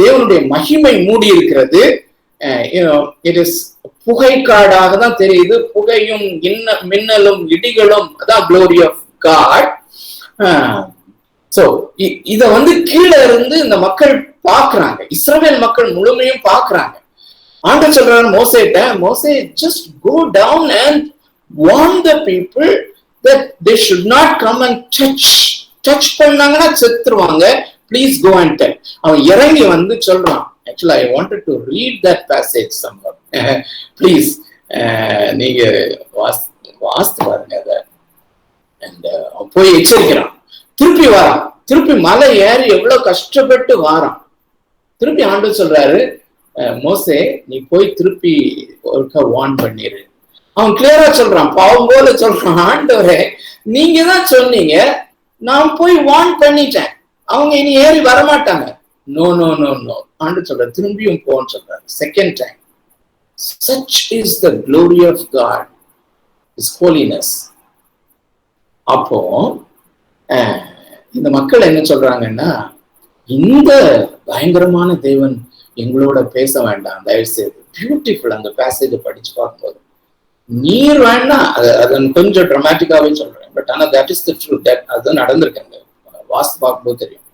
தேவனுடைய மகிமை மூடி இருக்கிறது. இட் இஸ் புகைக்காடாக தான் தெரியுது. புகையும் மின்னலும் இடிகளும், அதான் glory of God. சோ இத வந்து கீழே இருந்து இந்த மக்கள் பாக்குறாங்க, இஸ்ரவேல் மக்கள் முழுமையும் பாக்குறாங்க. ஆண்டவர் சொல்றாரு மோசேட்ட, மோசே just go down and warn the people that they should not come and touch பண்ணாங்கன்னா செத்துருவாங்க, please go and tell. அவன் இறங்கி வந்து சொல்றான். Actually I wanted to read that passage somehow. Please நீங்க வாஸ்து பாருங்க அத. And போய் எச்சரிக்கிறான். திருப்பி வாரான், திருப்பி மலை ஏறி எவ்வளவு கஷ்டப்பட்டு வாரான். திருப்பி ஆண்டவர் சொல்றாரு, மோசே நீ போய் திருப்பி ஒருக்கா வார்ன் பண்ணிரு. அவன் கிளியரா சொல்றான், பாவம் போல சொல்றான், ஆண்டவரே நீங்க தான் சொன்னீங்க, நான் போய் வார்ன் பண்ணிட்டேன், அவங்க இனி ஏறி வரமாட்டாங்க. நோ நோ நோ நோ ஆண்டவர் சொல்ற, திரும்பியும் போன்னு சொல்றாரு. Second time. Such is the glory of God, His holiness. அப்போ இந்த மக்கள் என்ன சொல்றாங்கன்னா, இந்த பயங்கரமான தேவன் எங்களோட பேச வேண்டாம் தயவு செய்து. பியூட்டிஃபுல் அந்த பேசேஜ் படிச்சு பார்க்கும்போது, நீர் வேண்டாம், அதன் கொஞ்சம் ட்ராமாட்டிக்காவே சொல்றேன், பட் ஆனா தட் இஸ் தி ட்ரூத். அது நடந்திருக்காங்க, வாஸ்து பார்க்கும்போது தெரியும்.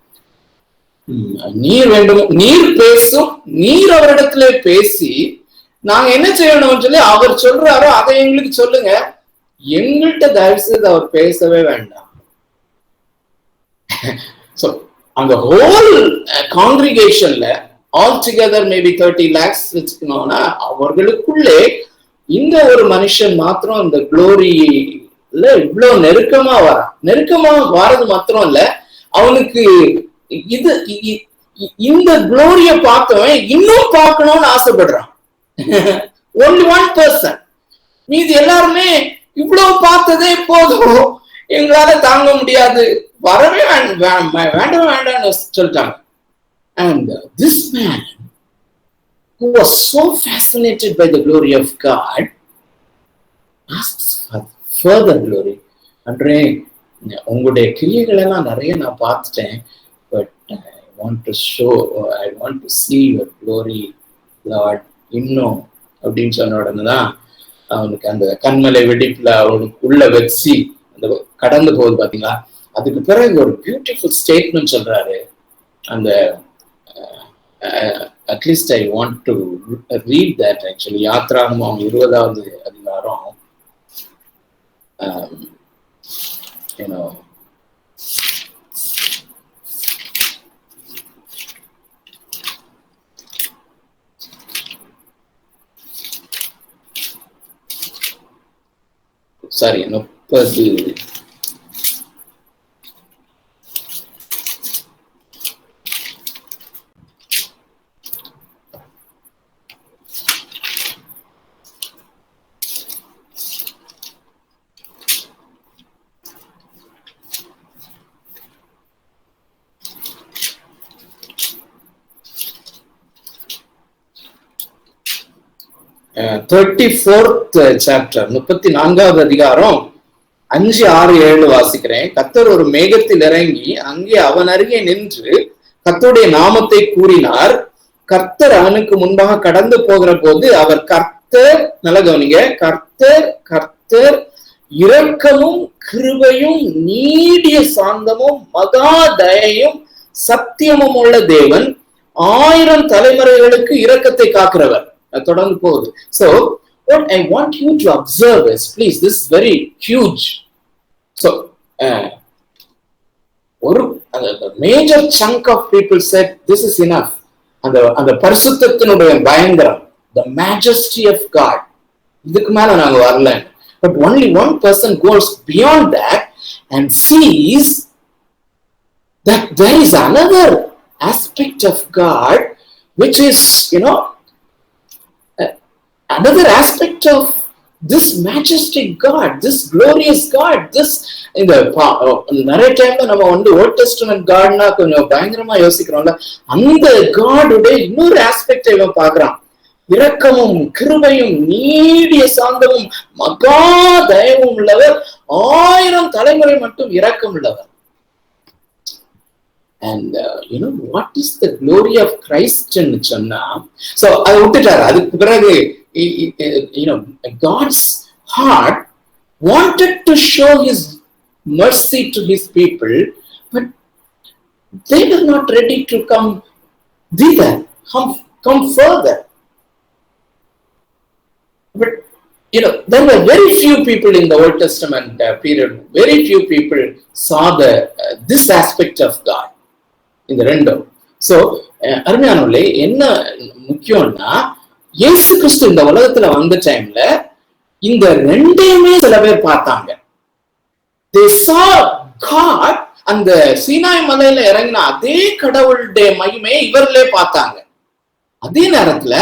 நீர் வேண்டும், நீர் பேசும், நீர் அவரிடத்துல பேசி நாங்க என்ன செய்யணும்னு சொல்லி அவர் சொல்றாரோ அதை எங்களுக்கு சொல்லுங்க, எங்கள்கிட்ட தயவு செய்து அவர் பேசவே வேண்டாம். So அந்த ஹோல் காங்கிரிகேஷன்ல ஆல் டுகெதர் மேபி 30 lakhs வச்சுக்கணும்னா, அவர்களுக்குள்ளே இந்த ஒரு மனுஷன் மாத்திரம் இந்த குளோரியில இவ்வளவு நெருக்கமா வரான். நெருக்கமா வாரது மாத்திரம் இல்ல, அவனுக்கு இந்த குளோரிய பார்த்தவன் இன்னும் பார்க்கணும்னு ஆசைப்படுறான். only one person. மீதி எல்லாருமே இவ்வளவு பார்த்ததே போதும், எங்களால தாங்க முடியாது, வரவே வேண்டாம்னு சொல்லிட்டாங்க. And this man who was so fascinated by the glory of God asks for further glory. அன்றே உங்களுடைய கிரியைகள் எல்லாம் நிறைய நான் பார்த்துட்டேன், but I want to see your glory Lord இன்னும் அப்படின்னு சொன்ன உடனே தான் அவனுக்கு அந்த கண்மலை வெடிப்புல அவனுக்கு உள்ள வச்சு அந்த கடந்து போகுது பாத்தீங்களா. அதுக்கு பிறகு ஒரு பியூட்டிஃபுல் ஸ்டேட்மெண்ட் சொல்றாரு. அந்த at least I want to read that. Actually யாத்ராகமம் 20வது அதிகாரம், சாரி 30 34th chapter 34வது அதிகாரம் 5, 6, 7 வாசிக்கிறேன். கர்த்தர் ஒரு மேகத்தில் இறங்கி அங்கே அவன் அருகே நின்று கர்த்தருடைய நாமத்தை கூறினார். கர்த்தர் அவனுக்கு முன்பாக கடந்து போகிற போது அவர் கர்த்தர், நல்ல கவனிங்க, கர்த்தர் கர்த்தர் இரக்கமும் கிருபையும் நீடிய சாந்தமும் மகா தயையும் சத்தியமும் உள்ள தேவன் 1000 தலைமுறைகளுக்கு இரக்கத்தை காக்கிறவர். தொடர்ந்து போகுது. So what I want you to observe is, please, this is very huge. So ஒரு major chunk of people said this is enough. அந்த பரிசுத்தத்தினுடைய பயங்கரம், the majesty of God, இதுக்கு மேல நாங்க வரல. But only one person goes beyond that and sees that there is another aspect of God which is, another aspect of this majestic God, this glorious God, this இந்த நிறைய டைம்ல நம்ம volt testament காட்னா கொஞ்சம் பயங்கரமா யோசிக்கிறோம்ல, அந்த காடுடைய இன்னொரு ஆஸ்பெக்ட் இவன் பாக்குறான். இரக்கமும் கிருபையும் நீடிய சாந்தமும் மகா தயவும் உள்ளவர், 1000 தலைமுறை மட்டும் இரக்கம் உள்ளவர். And what is the glory of Christ ன்னு சொன்னா, so அதை விட்டுட்டாரு. அதுக்கு பிறகு God's heart wanted to show his mercy to his people, but they were not ready to come thither, come further. But there were very few people in the Old Testament period, very few people saw this aspect of God in the ரெண்டும். So அருமையானவர்களே, என்ன முக்கியம்னா, இயேசு கிறிஸ்து இந்த உலகத்துல வந்த டைம்ல இந்த ரெண்டையுமே சில பேர் பார்த்தாங்க. They saw God, அந்த சீனாய் மலையில இறங்கின அதே கடவுளுடைய மகிமையை இவர்களே பார்த்தாங்க. அதே நேரத்துல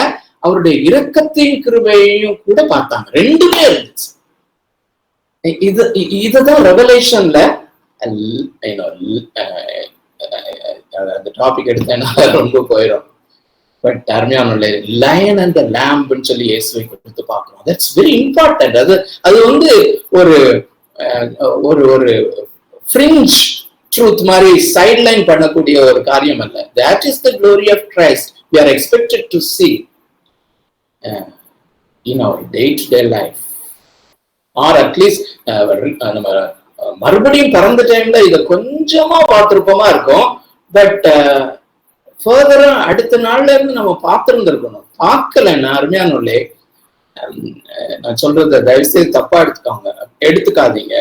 அவருடைய இரக்கத்தையும் கிருபையையும் கூட பார்த்தாங்க. ரெண்டுமே இருந்துச்சு. இதுதான் ரெவலேஷன்ல அந்த டாபிக் எடுத்தேன்னா ரொம்ப போயிடும். பட் அருமையான லயன் அண்ட் லேம்ப்னு சொல்லி இயேசுவை கொடுத்து பார்க்கிறோம். That's very important. அது ஒரு ஃப்ரிஞ்ச் ட்ரூத் மாதிரி சைட்லைன் பண்ணக்கூடிய ஒரு காரியம் அல்ல. That is the glory of Christ we are expected to see in our day-to-day life, or at least நம்ம மறுபடியும் பிறந்த டைம்ல இதை கொஞ்சமா பார்த்திருப்போமா இருக்கும். பட் ஃபர்தரா அடுத்த நாள்ல இருந்து நம்ம பார்த்திருந்திருக்கணும். பார்க்கலன்னா அருமையானே, நான் சொல்றத தயவு செய்து தப்பா எடுத்துக்காதீங்க.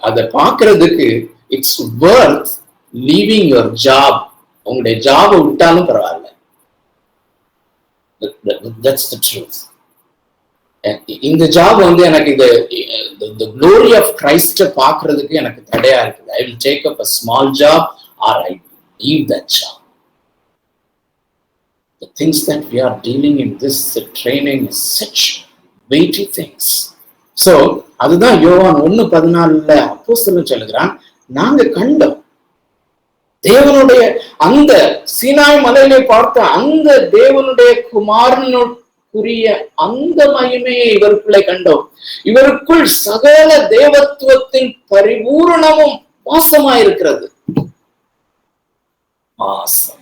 அதை பார்க்கறதுக்கு it's worth leaving your job. உங்களுடைய ஜாபை விட்டாலும் பரவாயில்ல. That's the truth. இந்த ஜாப் எனக்கு the glory of Christ பார்க்கிறதுக்கு எனக்கு தடையா இருக்குது. I will take up a small job or I leave that job. The things that we are dealing in this training is such weighty things. So அதுதான் யோவான் 1:14 அப்போஸ்தலன் சொல்லுகிறான், நாங்க கண்டோம் தேவனுடைய அந்த சீனாய் மலையிலே பார்த்த அந்த தேவனுடைய குமாரனுக்குரிய அந்த மகிமையை இவருக்குள்ளே கண்டோம். இவருக்குள் சகல தேவத்துவத்தின் பரிபூரணமும் வாசமாயிருக்கிறது. Awesome.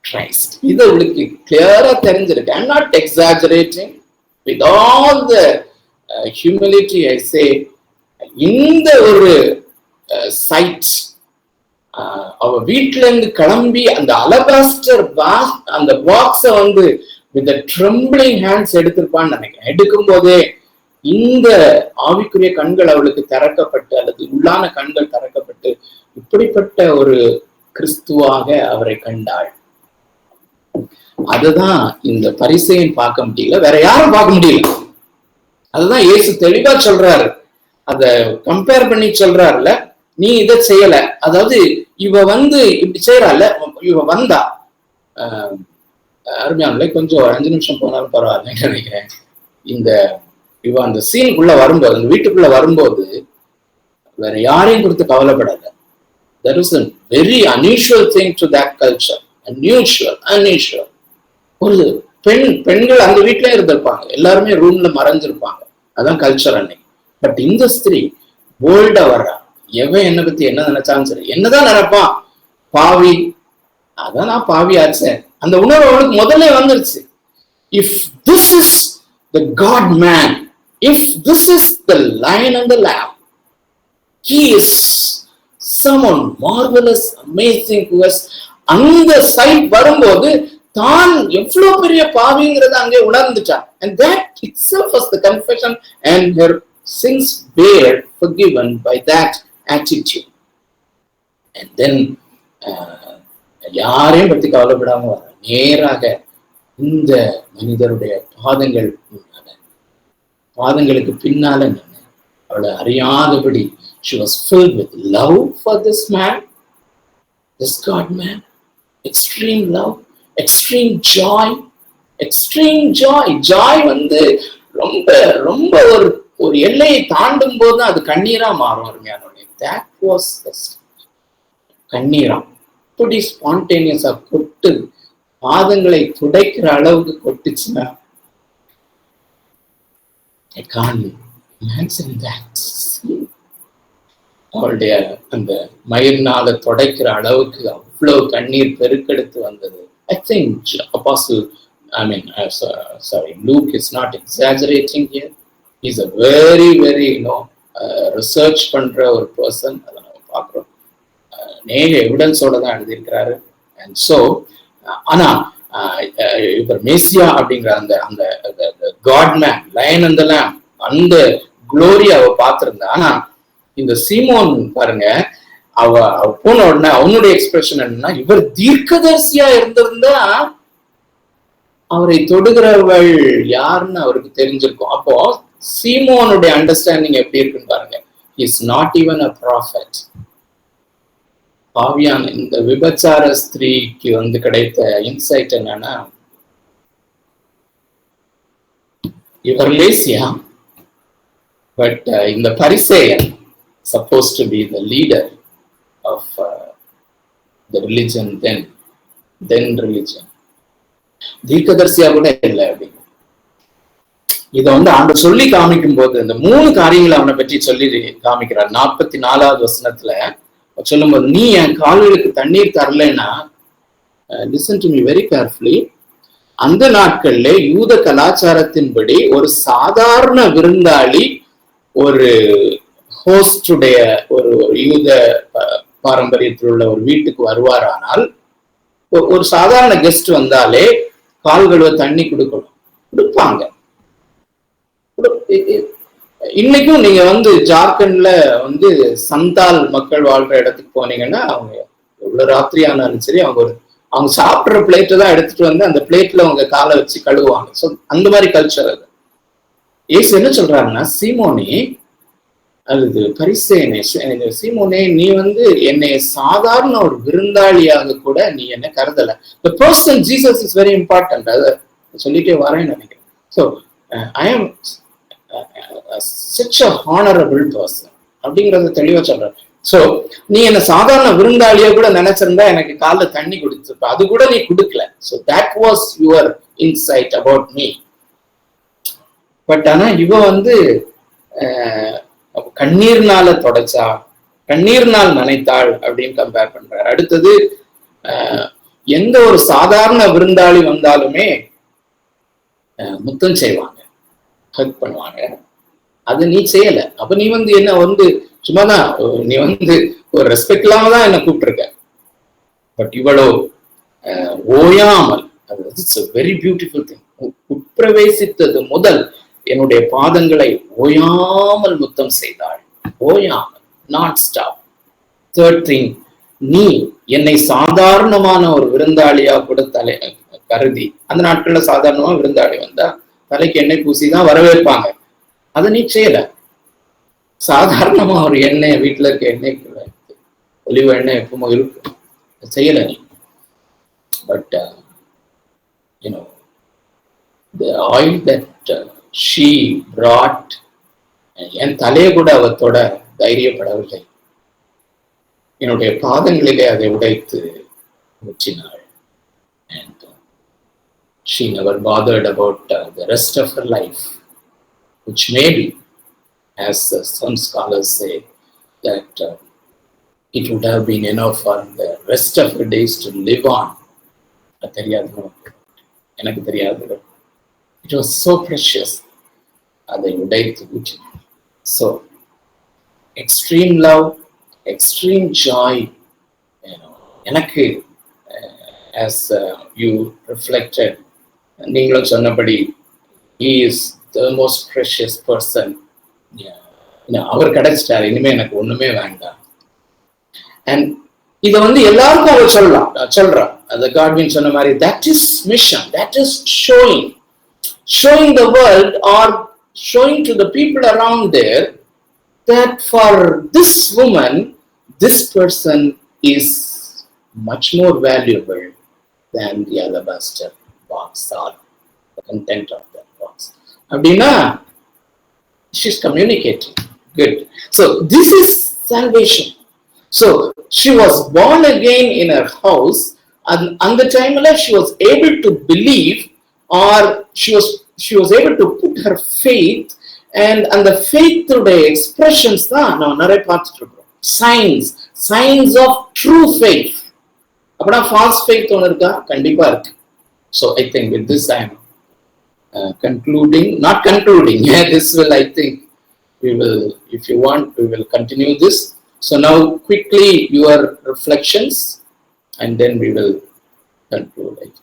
Christ. இது உங்களுக்கு கிளியரா தெரிஞ்சிருக்கு. I'm not exaggerating. With all the humility I say, இந்த ஒரு சைட் அவ வீட்டுல இருந்து கிளம்பி அந்த அலபாஸ்டர் அந்த பாக்ஸ with a trembling hands எடுத்திருப்பான்னு நினைக்கிறேன். எடுக்கும் போதே இந்த ஆவிக்குரிய கண்கள் அவளுக்கு திறக்கப்பட்டு, அல்லது உள்ளான கண்கள் திறக்கப்பட்டு, இப்படிப்பட்ட ஒரு கிறிஸ்துவாக அவரை கண்டாள். அதுதான் இந்த பரிசேயன் பார்க்க முடியல, வேற யாரும் பார்க்க முடியல. அதுதான் இயேசு தெளிவா சொல்றாரு, அத கம்பேர் பண்ணி சொல்றாருல, நீ இதை செய்யல, அதாவது இவ இப்படி செய்யறால, இவ வந்தா அருமையான கொஞ்சம் 5 நிமிஷம் போனாலும் பரவாயில்லன்னு நினைக்கிறேன். இவ அந்த சீனுக்குள்ள வரும்போது, அந்த வீட்டுக்குள்ள வரும்போது வேற யாரையும் கொடுத்து கவலைப்படாத. There is a very unusual thing to that culture. Unusual. ஒரு பெண்கள் அந்த வீட்லயே இருந்திருப்பாங்க, எல்லாருமே ரூம்ல மறைஞ்சிருப்பாங்க. அதான் கல்ச்சர் அன்னைக்கு. பட் இந்த ஸ்திரீ போல்டா வர்றா. எவன் என்ன பத்தி என்ன நினைச்சாலும் சரி, என்னதான் நினைப்பான், பாவி, அதான் நான் பாவி ஆச்சேன், அந்த உணர்வு அவளுக்கு முதல்ல வந்துருச்சு. If this is the god man, if this is the lion and the lamb, he is someone marvelous, amazing, who has அந்த சைட் வரும்போது தான் எவ்வளவு பெரிய பாவிங்கிறத அங்கே உணர்ந்துட்டான். And that itself was the confession, and her sins were forgiven by that attitude. And then யாரையும் பத்தி கவலைப்படாம வர நேராக இந்த மனிதருடைய பாதங்களுக்கு பின்னால நின்று அவளை அறியாதபடி she was filled with love for this man, this God man, extreme love, extreme joy. joy வந்து ரொம்ப ரொம்ப ஒரு எல்லையை தாண்டும் போது அது கண்ணீரா மாறும். அருமையானவர்களே, that was the கண்ணீரா அப்படி ஸ்பான்டேனியஸா கொட்டு பாதங்களை துடைக்கிற அளவுக்கு கொட்டுச்சுன்னா I can't imagine that. அவளுடைய அந்த மயிர்னால தொடைக்கிற அளவுக்கு அவ்வளவு கண்ணீர் பெருக்கெடுத்து வந்தது. I think Luke is not exaggerating here. He's a very research பண்ற ஒரு பர்சன். அதை நம்ம பார்க்கிறோம், நேர எவிடன்ஸோட தான் எழுதியிருக்கிறாரு. And so ஆனா இவர் மேசியா அப்படிங்கிற அந்த God man, lion and the lamb, அந்த குளோரி அவ பார்த்திருந்தா. ஆனா இந்த சீமோன் பாருங்க, அவ போன உடனே அவனுடைய எக்ஸ்பிரஷன் என்னன்னா, இவர் தீர்க்கதரிசியா இருந்திருந்தா அவரை தொடுகிறவள் யாருன்னு அவருக்கு தெரிஞ்சிருக்கும். அப்போ சீமோனுடைய அண்டர்ஸ்டாண்டிங் எப்படி இருக்குன்னு பாருங்க. Is not even a prophet. பாவியான இந்த விபச்சார ஸ்திரீக்கு கிடைத்த இன்சைட் என்னன்னா, இவர் லேசியா, பட் இந்த பரிசேயன் supposed to be the leader of the religion then religion. தீர்க்கதரிசியா கூட இல்லை அப்படி. இதை ஆண்டவர் சொல்லி காமிக்கும் போது இந்த 3 காரியங்களை அவனை பற்றி சொல்லி காமிக்கிறார். 44வது வசனத்துல சொல்லும்போது, நீ என் கால்களுக்கு தண்ணீர் தரலைன்னா, listen to me very carefully, அந்த நாட்கள்ல யூத கலாச்சாரத்தின்படி ஒரு சாதாரண விருந்தாளி ஒரு ஹோஸ்டுடைய ஒரு யூத பாரம்பரியத்தில் உள்ள ஒரு வீட்டுக்கு வருவாரானால், ஒரு சாதாரண கெஸ்ட் வந்தாலே கால்கழுவ தண்ணி கொடுப்பாங்க. இன்னைக்கும் நீங்க ஜார்க்கண்ட்ல சந்தால் மக்கள் வாழ்ற இடத்துக்கு போனீங்கன்னா, அவங்க எவ்வளவு ராத்திரி ஆனாலும் சரி, அவங்க சாப்பிடுற பிளேட்டை தான் எடுத்துட்டு அந்த பிளேட்ல அவங்க காலை வச்சு கழுவுவாங்க. ஸோ அந்த மாதிரி கல்ச்சர் அது. ஏசு என்ன சொல்றாருன்னா, சீமோனே, அது பரிசேயனே, சீமோனே, நீ என்னை சாதாரண ஒரு விருந்தாளியாக கூட நீ என்ன கருதல. The person Jesus is very important. அதை சொல்லிட்டே வரேன்னு நினைக்கிறேன். So I am such a honorable person அப்படிங்கறத தெளிவா சொல்றேன். சோ நீ என்ன சாதாரண விருந்தாளியா கூட நினைச்சிருந்தா எனக்கு காலைல தண்ணி குடிச்சிருப்ப, அது கூட நீ கொடுக்கல. So that was your insight about me. But ஆனா இவ கண்ணீர்னால தொடச்சா, கண்ணீர்னால் நனைத்தாள் அப்படின்னு கம்பேர் பண்றாரு. அடுத்தது, எந்த ஒரு சாதாரண விருந்தாளி வந்தாலுமே முத்தம் செய்வாங்க, ஹக் பண்ணுவாங்க. அது நீ செய்யல. அப்ப நீ என்ன சும்மாதான் நீ ஒரு ரெஸ்பெக்ட் இல்லாம தான் என்ன கூப்பிட்டுருக்க. பட் இவ்வளோ ஓயாமல், it's a very beautiful thing. உட்பிரவேசித்தது முதல் என்னுடைய பாதங்களை ஓயாமல் முத்தம் செய்தாள். ஓயாமல், நாட் ஸ்டாப். தேர்ட் திங், நீ என்னை சாதாரணமான ஒரு விருந்தாளியா கூட கருதி, அந்த நாட்கள்ல சாதாரணமா விருந்தாளி வந்தா தலைக்கு எண்ணெய் பூசிதான் வரவேற்பாங்க. அதை நீ செய்யல. சாதாரணமா ஒரு எண்ணெய், வீட்டுல இருக்க எண்ணெய், ஒலிவ எண்ணெய் எப்பவும் இருக்கும், செய்யல நீ. But the oil that she brought, என் தலையை கூட அவத்தோட தைரியப்படவில்லை, என்னுடைய பாதங்களிலே அதை உடைத்து ஊற்றினாள். And she never bothered about the rest of her life, which may be, as some scholars say, that it would have been enough for the rest of her days to live on. தெரியாது, எனக்கு தெரியாது. It was so precious. அதை உடைத்து விட்டு. So extreme love, extreme joy, எனக்கு as you reflected, நீங்களும் சொன்னபடி, he is the most precious person. அவர் கிடைச்சிட்டாரு, இனிமே எனக்கு ஒண்ணுமே வேண்டாம். And இதை எல்லாருக்கும் அவர் சொல்றா அந்த காட்வின் சொன்ன மாதிரி, that is mission, that is showing the world or showing to the people around there that for this woman, this person is much more valuable than the alabaster box or the content of that box. Abdina, she's communicating. Good. So this is salvation. So she was born again in her house, and the time she was able to believe, or she was able to put her faith, and the faith expressions தான் நான் நிறைய பார்த்துட்டு இருக்கோம். signs of true faith. அப்படின்னா false faith ஒன்று இருக்கா? கண்டிப்பா இருக்கு. So I think with this I am not concluding. This will, I think we will, if you want, we will continue this. So now quickly your reflections, and then we will conclude.